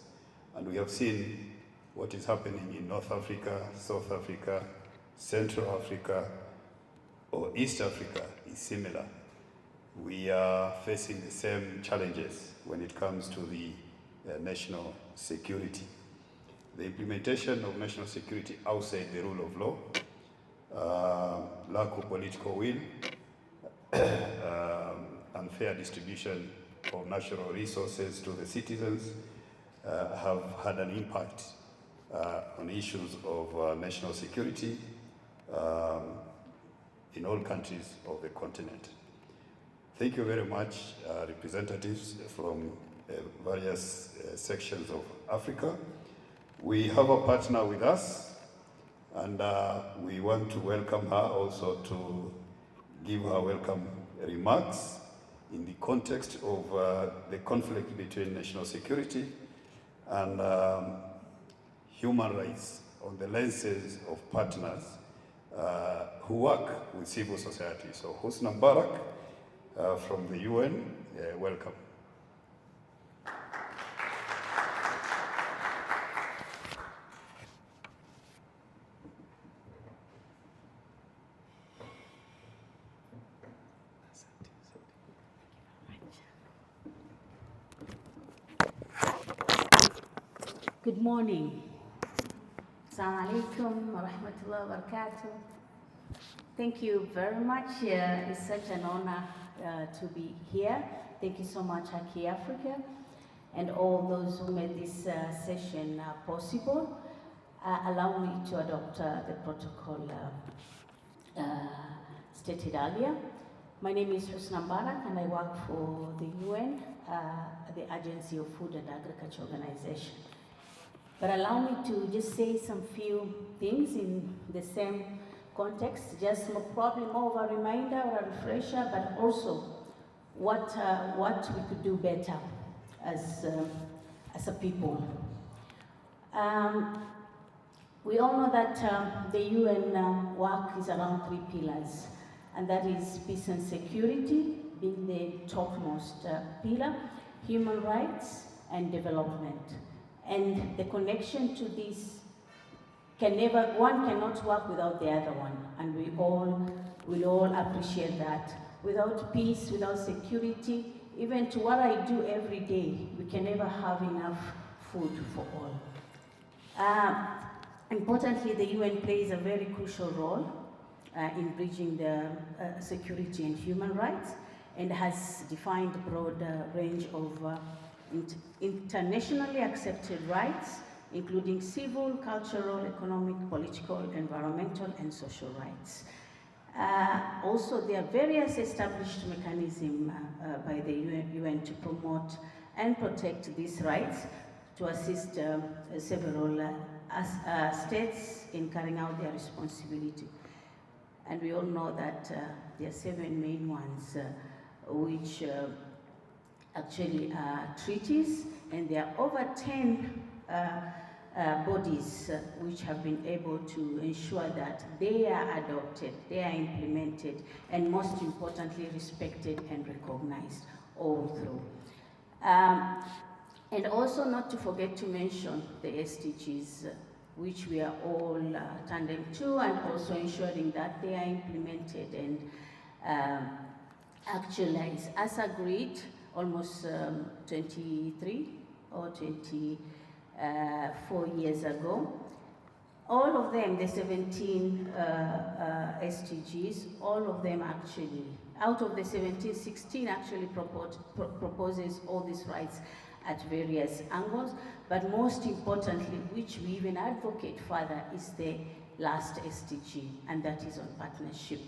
and we have seen what is happening in North Africa, South Africa, Central Africa, or East Africa is similar. We are facing the same challenges when it comes to the national security. The implementation of national security outside the rule of law, lack of political will, unfair distribution of natural resources to the citizens have had an impact on issues of national security in all countries of the continent. Thank you very much, representatives from various sections of Africa. We have a partner with us, and we want to welcome her also to give her welcome remarks in the context of the conflict between national security and human rights on the lenses of partners who work with civil society. So Husna Mbarak from the UN, welcome. Good morning. Assalamu alaikum wa rahmatullahi wa barakatuh. Thank you very much. It's such an honor to be here. Thank you so much, Haki Africa, and all those who made this session possible. Allow me to adopt the protocol stated earlier. My name is Husna Mbarak, and I work for the UN, the Agency of Food and Agriculture Organization. But allow me to just say some few things in the same context, just probably more of a reminder or a refresher, but also what we could do better as a people. We all know that the UN work is around 3 pillars, and that is peace and security being the topmost pillar, human rights and development. And the connection to this one cannot work without the other one, and we all appreciate that. Without peace, without security, even to what I do every day, we can never have enough food for all. Importantly, the UN plays a very crucial role in bridging the security and human rights, and has defined a broad range of internationally accepted rights, including civil, cultural, economic, political, environmental, and social rights. Also, there are various established mechanisms by the UN to promote and protect these rights, to assist several states in carrying out their responsibility. And we all know that there are 7 main ones, which actually are treaties, and there are over 10 bodies which have been able to ensure that they are adopted, they are implemented, and most importantly, respected and recognized all through. And also not to forget to mention the SDGs, which we are all tandem to, and also ensuring that they are implemented and actualized as agreed almost 23 or 24 years ago. All of them, the 17 SDGs, all of them actually, out of the 17, 16 actually proposes all these rights at various angles, but most importantly, which we even advocate further, is the last SDG, and that is on partnership.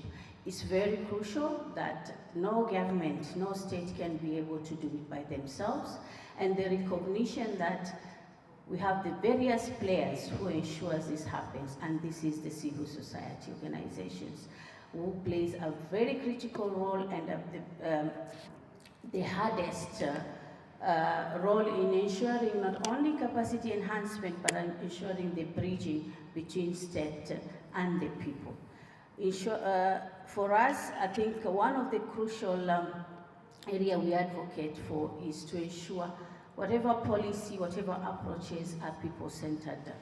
It's very crucial that no government, no state can be able to do it by themselves, and the recognition that we have the various players who ensures this happens, and this is the civil society organizations, who plays a very critical role and the hardest role in ensuring not only capacity enhancement, but ensuring the bridging between state and the people. For us, I think one of the crucial area we advocate for is to ensure whatever policy, whatever approaches are people-centered.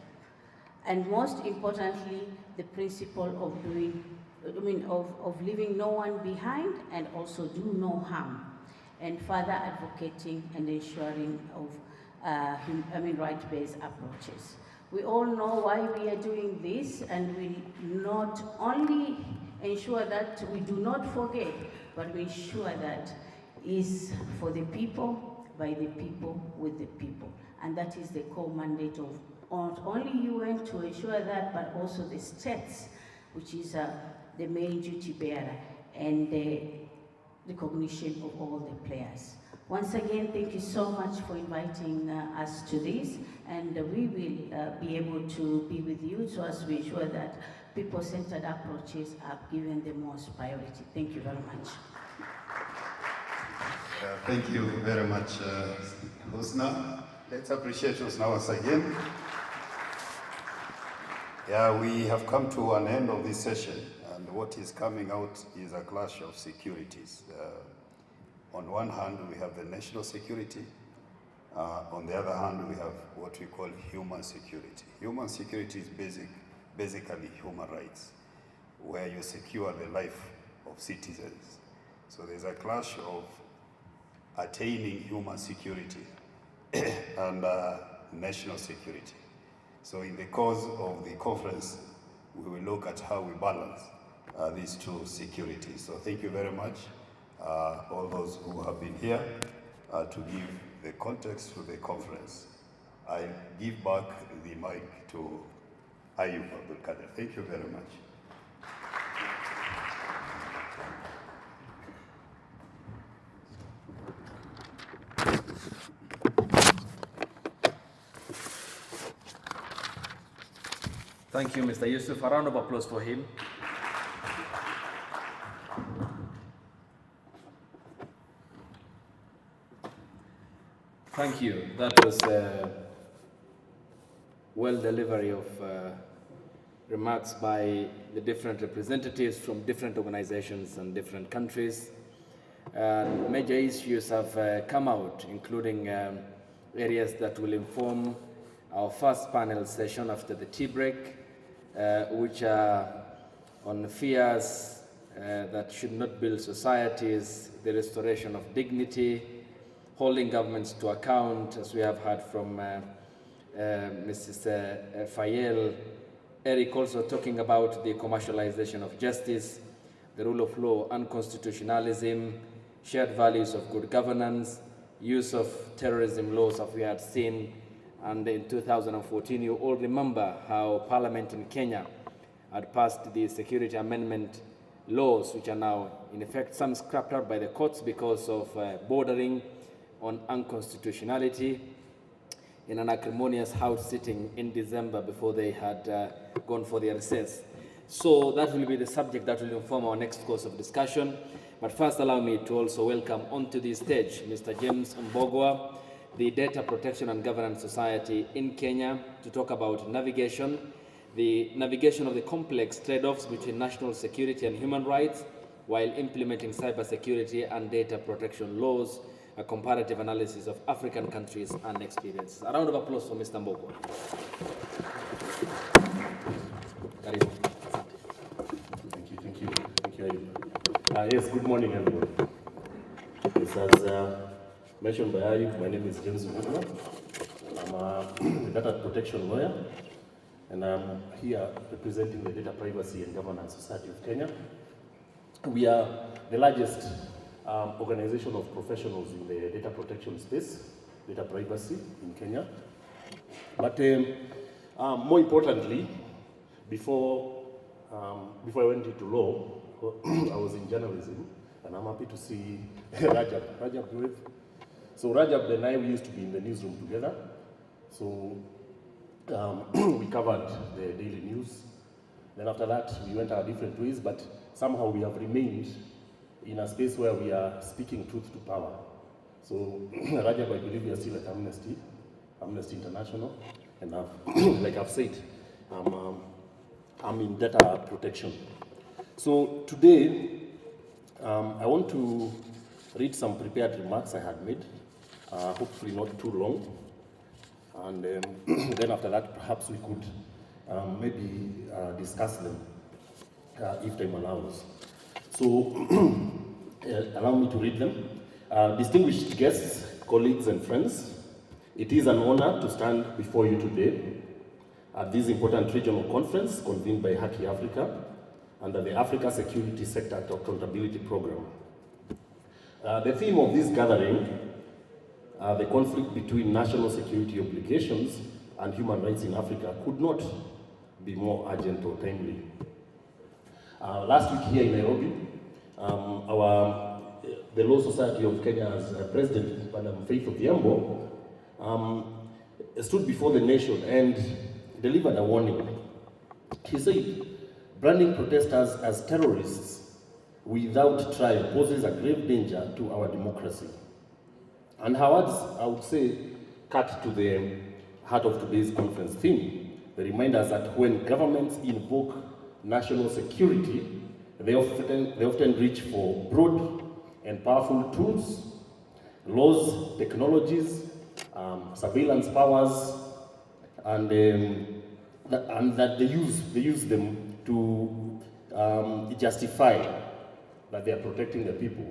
And most importantly, the principle of leaving no one behind and also do no harm, and further advocating and ensuring of right-based approaches. We all know why we are doing this, and we not only ensure that we do not forget, but we ensure that is for the people, by the people, with the people. And that is the core mandate of not only UN to ensure that, but also the states, which is the main duty bearer, and the recognition of all the players. Once again, thank you so much for inviting us to this, and we will be able to be with you so as we ensure that people-centered approaches are given the most priority. Thank you very much. Thank you very much, Husna. Let's appreciate Husna once again. Yeah, we have come to an end of this session, and what is coming out is a clash of securities. On one hand, we have the national security. On the other hand, we have what we call human security. Human security is basically human rights, where you secure the life of citizens. So there's a clash of attaining human security and national security. So in the course of the conference, we will look at how we balance these two securities. So thank you very much, all those who have been here to give the context to the conference. I give back the mic to Ayub Abdul Kader. Thank you very much. Thank you, Mr. Yusuf. A round of applause for him. Thank you. That was well delivery of remarks by the different representatives from different organizations and different countries. Major issues have come out, including areas that will inform our first panel session after the tea break, which are on fears that should not build societies, the restoration of dignity, holding governments to account, as we have heard from Mrs. Fayel. Eric also talking about the commercialization of justice, the rule of law, unconstitutionalism, shared values of good governance, use of terrorism laws as we had seen. And in 2014, you all remember how Parliament in Kenya had passed the security amendment laws, which are now in effect some scrapped out by the courts because of bordering on unconstitutionality in an acrimonious house sitting in December before they had gone for their recess. So that will be the subject that will inform our next course of discussion. But first, allow me to also welcome onto the stage Mr. James Mbogwa, the Data Protection and Governance Society in Kenya, to talk about navigation, the navigation of the complex trade-offs between national security and human rights while implementing cybersecurity and data protection laws, a comparative analysis of African countries and experiences. A round of applause for Mr. Mbogwa. Thank you. Yes, good morning, everyone. As mentioned by Ayub, my name is James Mbogwa. I'm a data protection lawyer, and I'm here representing the Data Privacy and Governance Society of Kenya. We are the largest organization of professionals in the data protection space, data privacy in Kenya. But more importantly, before I went into law, I was in journalism, and I'm happy to see Rajab. Rajab, you with? So Rajab and I, we used to be in the newsroom together. So we covered the daily news. Then after that, we went our different ways, but somehow we have remained in a space where we are speaking truth to power. So Rajab, I believe we are still at Amnesty International, and like I've said, I'm in data protection. So today, I want to read some prepared remarks I had made, hopefully not too long, and then after that, perhaps we could maybe discuss them if time allows. So allow me to read them. Distinguished guests, colleagues and friends, it is an honor to stand before you today at this important regional conference convened by Haki Africa under the Africa Security Sector Accountability Program. The theme of this gathering, the conflict between national security obligations and human rights in Africa, could not be more urgent or timely. Last week here in Nairobi, the Law Society of Kenya's president, Madam Faith Odhiambo, stood before the nation and delivered a warning. He said, branding protesters as terrorists without trial poses a grave danger to our democracy. And her words, I would say, cut to the heart of today's conference theme. They remind us that when governments invoke national security, they often reach for broad and powerful tools, laws, technologies, surveillance powers, and that they use them to justify that they are protecting the people.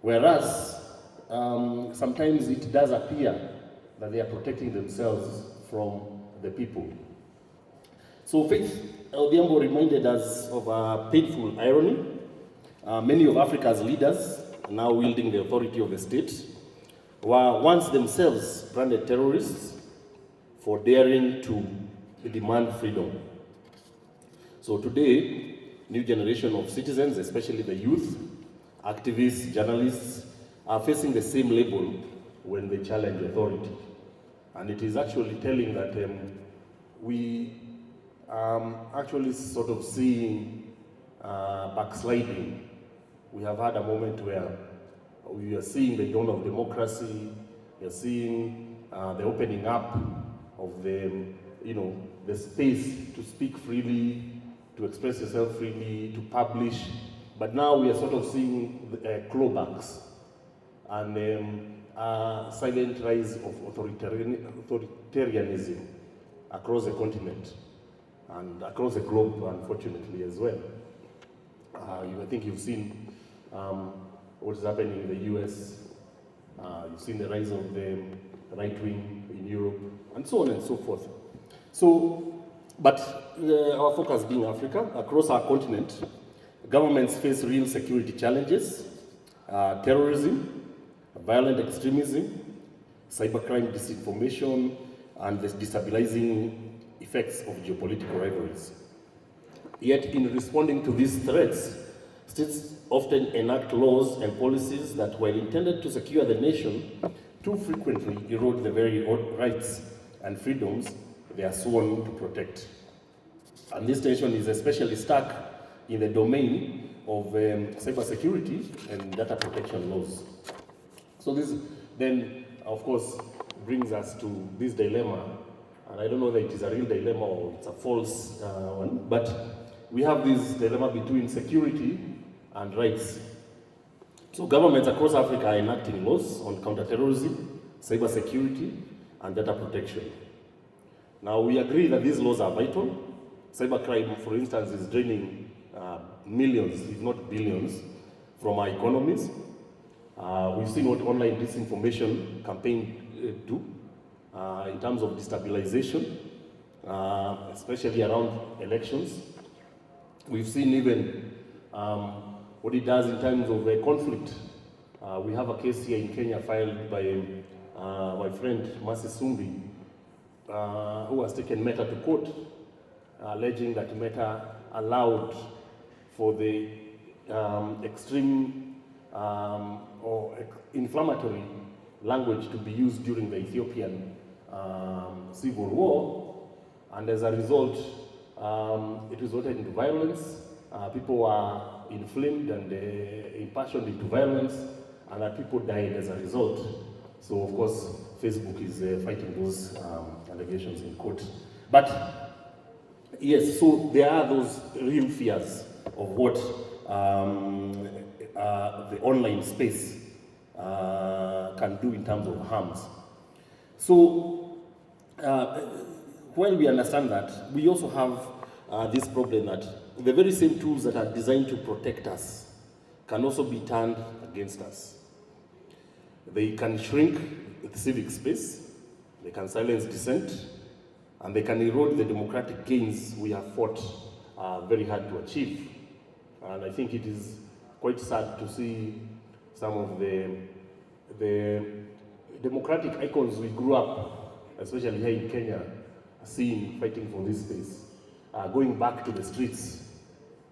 Whereas sometimes it does appear that they are protecting themselves from the people. So Faith Odhiambo reminded us of a painful irony. Many of Africa's leaders, now wielding the authority of the state, were once themselves branded terrorists for daring to demand freedom. So today, new generation of citizens, especially the youth, activists, journalists, are facing the same label when they challenge authority. And it is actually telling that we actually sort of seeing backsliding. We have had a moment where we are seeing the dawn of democracy. We are seeing the opening up of the space to speak freely, to express yourself freely, to publish. But now we are sort of seeing clawbacks and a silent rise of authoritarianism across the continent and across the globe, unfortunately, as well. I think you've seen what is happening in the US. You've seen the rise of the right wing in Europe, and so on and so forth. So, but our focus being Africa, across our continent, governments face real security challenges, terrorism, violent extremism, cybercrime, disinformation, and the destabilizing effects of geopolitical rivalries. Yet in responding to these threats, states often enact laws and policies that, while intended to secure the nation, too frequently erode the very rights and freedoms they are sworn to protect. And this tension is especially stark in the domain of cybersecurity and data protection laws. So this then, of course, brings us to this dilemma, and I don't know that it is a real dilemma or it's a false one, but we have this dilemma between security and rights. So governments across Africa are enacting laws on counterterrorism, cybersecurity, and data protection. Now, we agree that these laws are vital. Cybercrime, for instance, is draining millions, if not billions, from our economies. We've seen what online disinformation campaign do in terms of destabilization, especially around elections. We've seen even what it does in terms of conflict. We have a case here in Kenya filed by my friend Mercy Sumbi, who has taken Meta to court alleging that Meta allowed for the extreme or inflammatory language to be used during the Ethiopian civil war, and as a result, it resulted into violence. People were inflamed and impassioned into violence, and that people died as a result. So, of course, Facebook is fighting those allegations in court. But yes, so there are those real fears of what the online space can do in terms of harms. So, while we understand that, we also have this problem that the very same tools that are designed to protect us can also be turned against us. They can shrink the civic space, they can silence dissent, and they can erode the democratic gains we have fought very hard to achieve. And I think it is quite sad to see some of the democratic icons we grew up, especially here in Kenya, seen fighting for this space, going back to the streets.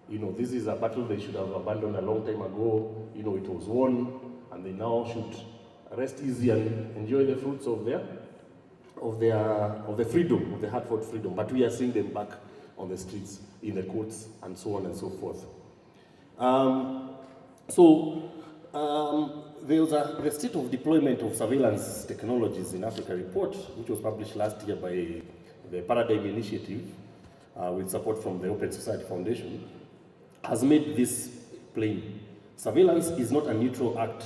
You know, this is a battle they should have abandoned a long time ago. You know, it was won, and they now should rest easy and enjoy the fruits of the freedom, of the hard-fought freedom. But we are seeing them back on the streets, in the courts, and so on and so forth. There was the State of Deployment of Surveillance Technologies in Africa report, which was published last year by the Paradigm Initiative, with support from the Open Society Foundation, has made this plain. Surveillance is not a neutral act.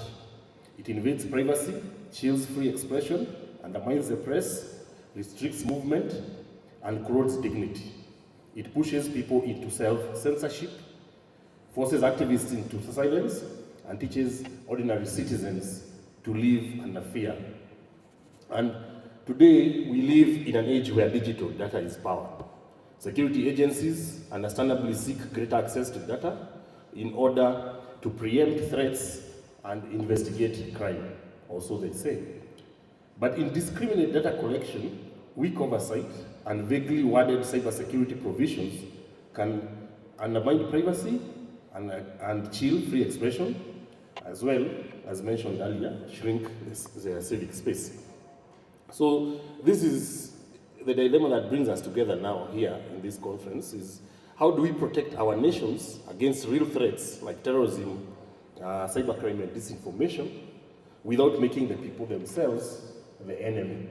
It invades privacy, chills free expression, undermines the press, restricts movement, and corrodes dignity. It pushes people into self-censorship, forces activists into silence, and teaches ordinary citizens to live under fear. And today, we live in an age where digital data is power. Security agencies understandably seek greater access to data in order to preempt threats and investigate crime, or so they say. But indiscriminate data collection, weak oversight, and vaguely worded cybersecurity provisions can undermine privacy and chill free expression, as well as mentioned earlier, shrink their civic space. So this is the dilemma that brings us together now here in this conference, is how do we protect our nations against real threats like terrorism, cybercrime, and disinformation without making the people themselves the enemy?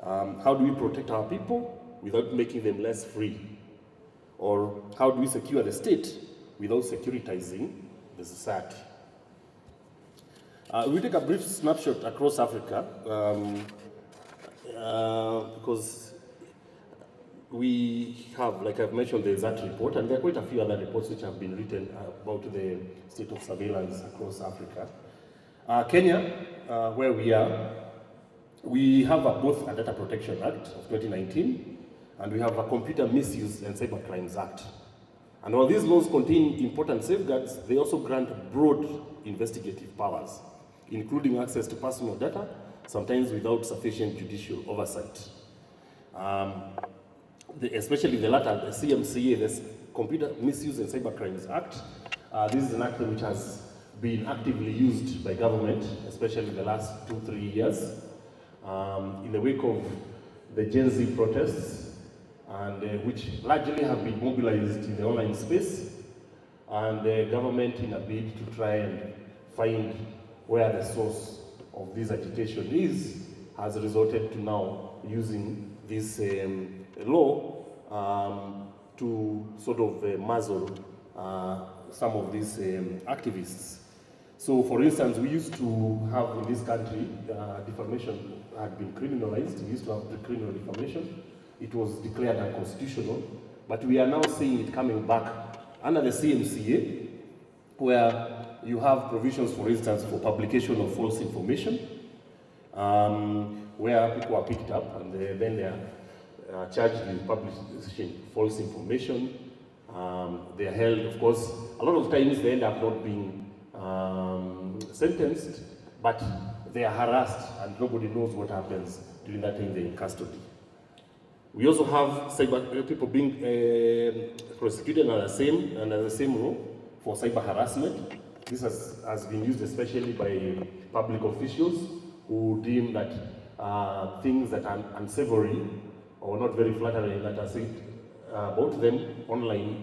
How do we protect our people without making them less free? Or how do we secure the state without securitizing the society? We take a brief snapshot across Africa because we have, like I've mentioned, the exact report, and there are quite a few other reports which have been written about the state of surveillance across Africa. Kenya, where we are, we have both a Data Protection Act of 2019, and we have a Computer Misuse and Cybercrimes Act. And while these laws contain important safeguards, they also grant broad investigative powers, including access to personal data, sometimes without sufficient judicial oversight. Especially the latter, the CMCA, the Computer Misuse and Cybercrimes Act. This is an act which has been actively used by government, especially in the last 2-3 years, in the wake of the Gen Z protests, and which largely have been mobilized in the online space, and the government, in a bid to try and find where the source of this agitation is, has resulted to now using this law to sort of muzzle some of these activists. So, for instance, we used to have in this country, defamation had been criminalized. We used to have criminal defamation. It was declared unconstitutional, but we are now seeing it coming back under the CMCA, where you have provisions, for instance, for publication of false information, where people are picked up and then they are charged with publishing false information. They are held, of course, a lot of times they end up not being sentenced, but they are harassed and nobody knows what happens during that time they're in custody. We also have cyber people being prosecuted under the same law for cyber harassment. This has been used especially by public officials who deem that things that are unsavory or not very flattering that are said about them online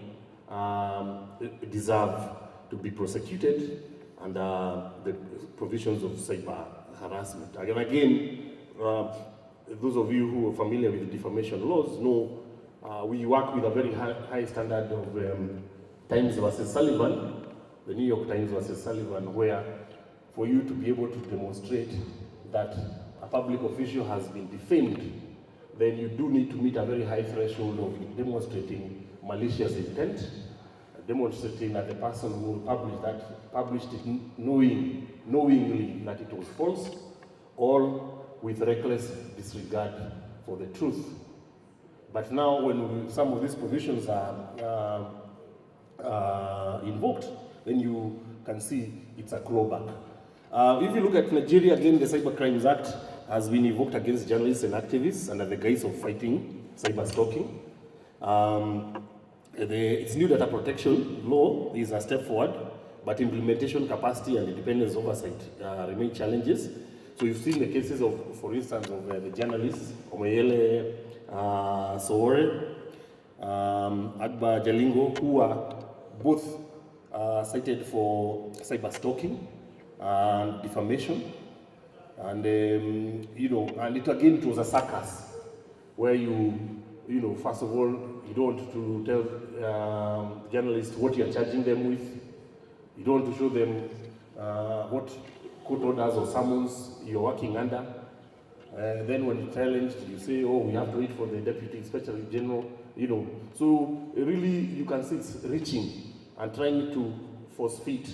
deserve to be prosecuted under the provisions of cyber harassment. Again, those of you who are familiar with the defamation laws know we work with a very high standard of Times versus Sullivan, the New York Times versus Sullivan, where for you to be able to demonstrate that a public official has been defamed, then you do need to meet a very high threshold of demonstrating malicious intent, demonstrating that the person who published it knowingly that it was false, or with reckless disregard for the truth. But now when some of these provisions are invoked, then you can see it's a clawback. If you look at Nigeria, again, the Cyber Crimes Act has been invoked against journalists and activists under the guise of fighting cyber stalking. Its new data protection law is a step forward, but implementation capacity and independence oversight remain challenges. So you've seen the cases of, for instance, of the journalists, Omoyele Sowore, Agba Jalingo, who are both cited for cyber stalking and defamation. And, and it was a circus where first of all, you don't want to tell journalists what you're charging them with. You don't want to show them what court orders or summons you're working under. Then when you're challenged, you say, oh, we have to wait for the Deputy Inspector General, So really, you can see it's reaching and trying to force fit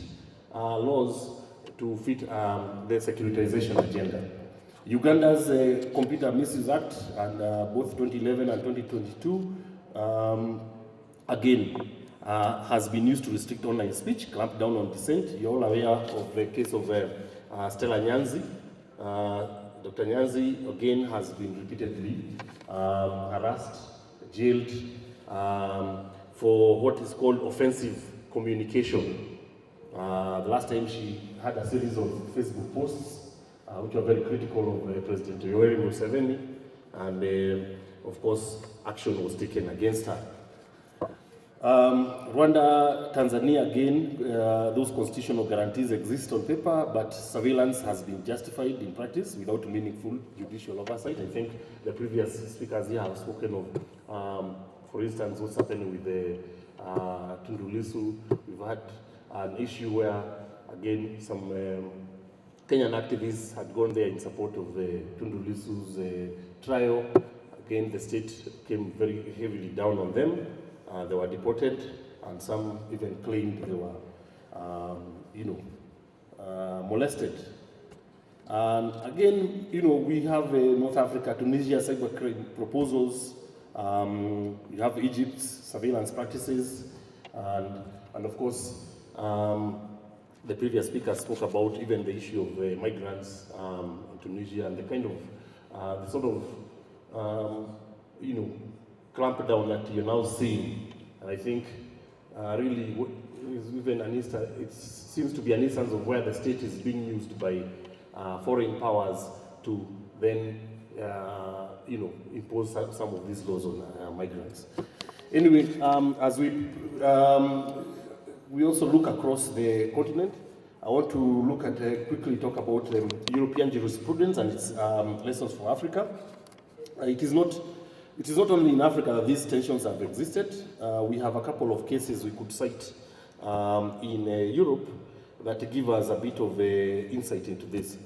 laws to fit the securitization agenda. Uganda's Computer Misuse Act, and both 2011 and 2022, again, has been used to restrict online speech, clamp down on dissent. You're all aware of the case of Stella Nyanzi. Dr. Nyanzi, again, has been repeatedly harassed, jailed for what is called offensive communication. The last time she had a series of Facebook posts which were very critical of President Yoweri Museveni, and of course, action was taken against her. Rwanda, Tanzania, again, those constitutional guarantees exist on paper, but surveillance has been justified in practice without meaningful judicial oversight. I think the previous speakers here have spoken of, for instance, what's happening with the Tundu Lissu. We've had an issue where, again, some Kenyan activists had gone there in support of Tundu Lissu's trial. Again, the state came very heavily down on them. They were deported, and some even claimed they were, molested. And again, we have North Africa, Tunisia cybercrime proposals. You have Egypt's surveillance practices, and of course, the previous speaker spoke about even the issue of migrants in Tunisia and the kind of, the sort of, clampdown that you're now seeing. And I think really even it seems to be an instance of where the state is being used by foreign powers to then impose some of these laws on migrants. Anyway, as we also look across the continent, I want to look at quickly talk about European jurisprudence and its lessons for Africa. It is not only in Africa that these tensions have existed. We have a couple of cases we could cite in Europe that give us a bit of insight into this.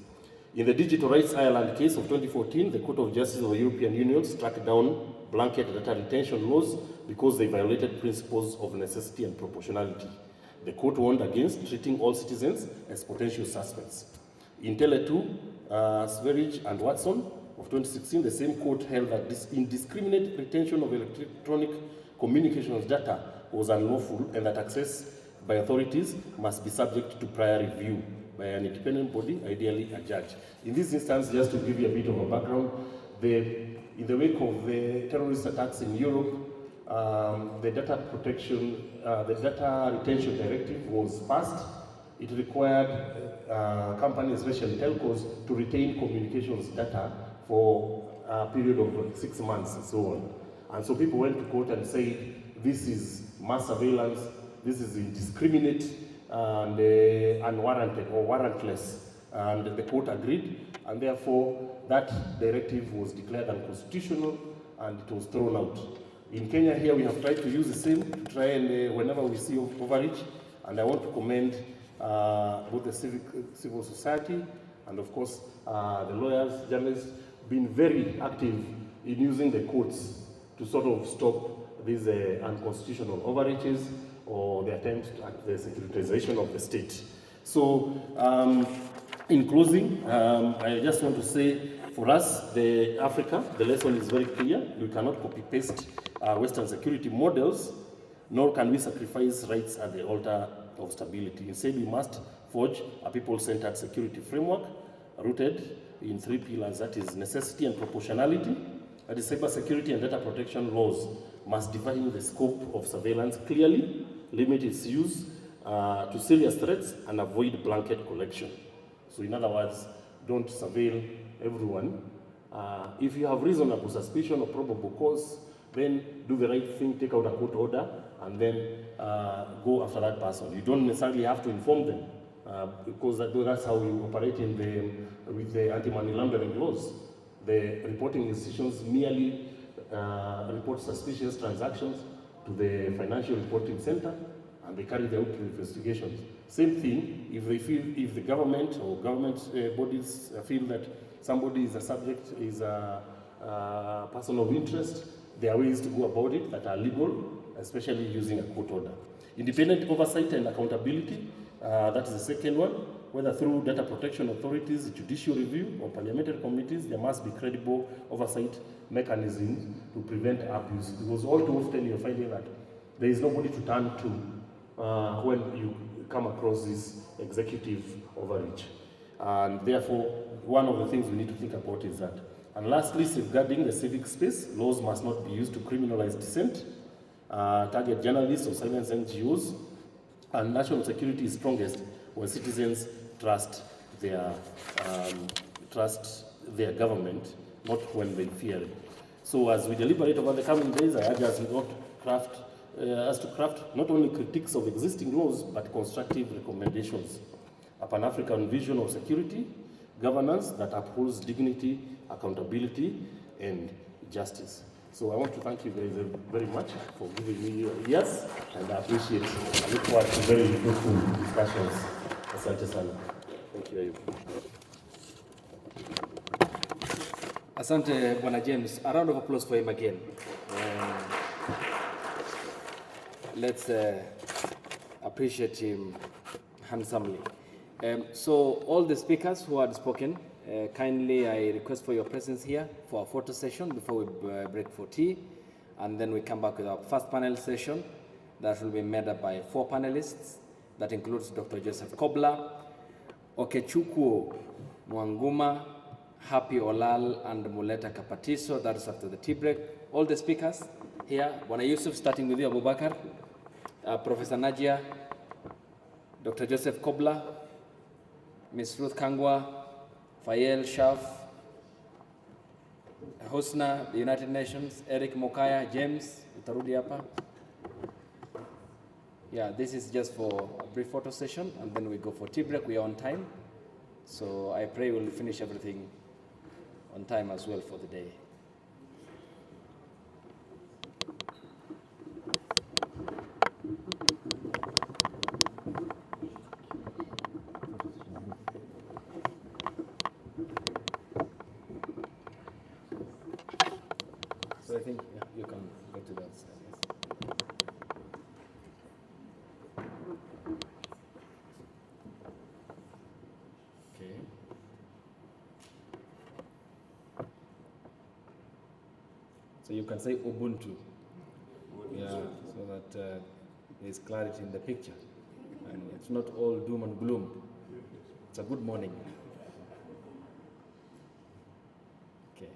In the Digital Rights Ireland case of 2014, the Court of Justice of the European Union struck down blanket data retention laws because they violated principles of necessity and proportionality. The court warned against treating all citizens as potential suspects. In Tele2, Sverige and Watson of 2016, the same court held that this indiscriminate retention of electronic communications data was unlawful and that access by authorities must be subject to prior review by an independent body, ideally a judge. In this instance, just to give you a bit of a background, the in the wake of the terrorist attacks in Europe, the Data Retention Directive was passed. It required companies, especially telcos, to retain communications data for a period of 6 months and so on. And so people went to court and said, this is mass surveillance, this is indiscriminate and unwarranted or warrantless. And the court agreed, and therefore that directive was declared unconstitutional and it was thrown out. In Kenya here, we have tried to use the same to try and whenever we see overreach, and I want to commend both the civil society and of course the lawyers, journalists, been very active in using the courts to sort of stop these unconstitutional overreaches or the attempt at the securitization of the state. So, in closing, I just want to say, for us, Africa, the lesson is very clear. We cannot copy-paste Western security models, nor can we sacrifice rights at the altar of stability. Instead, we must forge a people-centered security framework rooted in 3 pillars, that is necessity and proportionality, that is cybersecurity and data protection laws must define the scope of surveillance clearly, limit its use to serious threats, and avoid blanket collection. So in other words, don't surveil everyone. If you have reasonable suspicion or probable cause, then do the right thing, take out a court order, and then go after that person. You don't necessarily have to inform them, because that's how you operate with the anti-money laundering laws. The reporting institutions merely report suspicious transactions to the Financial Reporting Center, and they carry out investigations. Same thing, if the government or government bodies feel that somebody is a subject, is a person of interest, there are ways to go about it that are legal, especially using a court order. Independent oversight and accountability, that is the second one. Whether through data protection authorities, judicial review, or parliamentary committees, there must be credible oversight mechanisms to prevent abuse. Because all too often you're finding that there is nobody to turn to when you come across this executive overreach. And therefore, one of the things we need to think about is that. And lastly, safeguarding the civic space. Laws must not be used to criminalize dissent, target journalists or silence NGOs. And national security is strongest when citizens trust their government, not when they fear it. So as we deliberate over the coming days, I urge us to craft not only critiques of existing laws, but constructive recommendations. A Pan-African vision of security, governance that upholds dignity, accountability, and justice. So I want to thank you very, very much for giving me your ears, and I appreciate it. I look forward to very fruitful discussions. Asante sana. Thank you very much. Asante, Bwana James. A round of applause for him again. Let's appreciate him handsomely. So all the speakers who had spoken, kindly I request for your presence here for a photo session before we break for tea, and then we come back with our first panel session that will be made up by 4 panelists. That includes Dr. Joseph Kobler, Okechukwu Mwanguma, Happy Olal, and Muleta Kapatiso. That is after the tea break. All the speakers here, Bwana Yusuf, starting with you, Abubakar, Professor Najia, Dr. Joseph Kobler, Ms. Ruth Kangwa, Fayel Shaf, Husna, the United Nations, Eric Mokaya, James, utarudi hapa. Yeah, this is just for a brief photo session, and then we go for tea break. We are on time, so I pray we'll finish everything on time as well for the day. So I think you can go to that side. Okay. So you can say Ubuntu. Yeah, so that there is clarity in the picture. And it's not all doom and gloom. It's a good morning. Okay.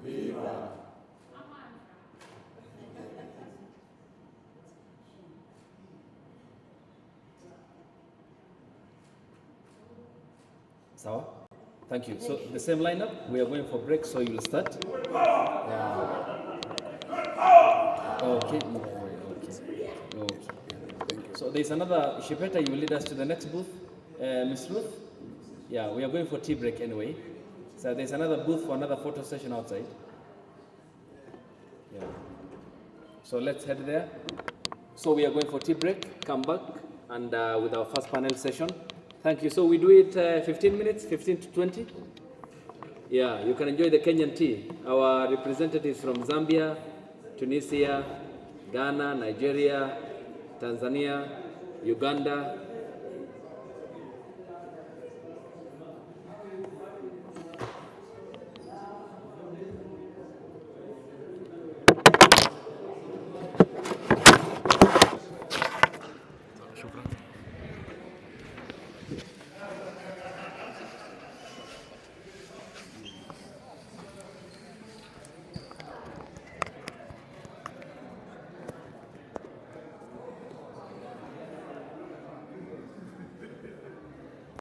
Viva. Sawa? Thank you. So the same lineup, we are going for break, so you'll start. Yeah. Okay. Okay. So there's another Shipeta, you will lead us to the next booth. Miss Ruth? Yeah, we are going for tea break anyway. So there's another booth for another photo session outside. Yeah. So let's head there. So we are going for tea break, come back, and with our first panel session. Thank you. So we do it 15 minutes, 15 to 20. Yeah, you can enjoy the Kenyan tea. Our representatives from Zambia, Tunisia, Ghana, Nigeria, Tanzania, Uganda,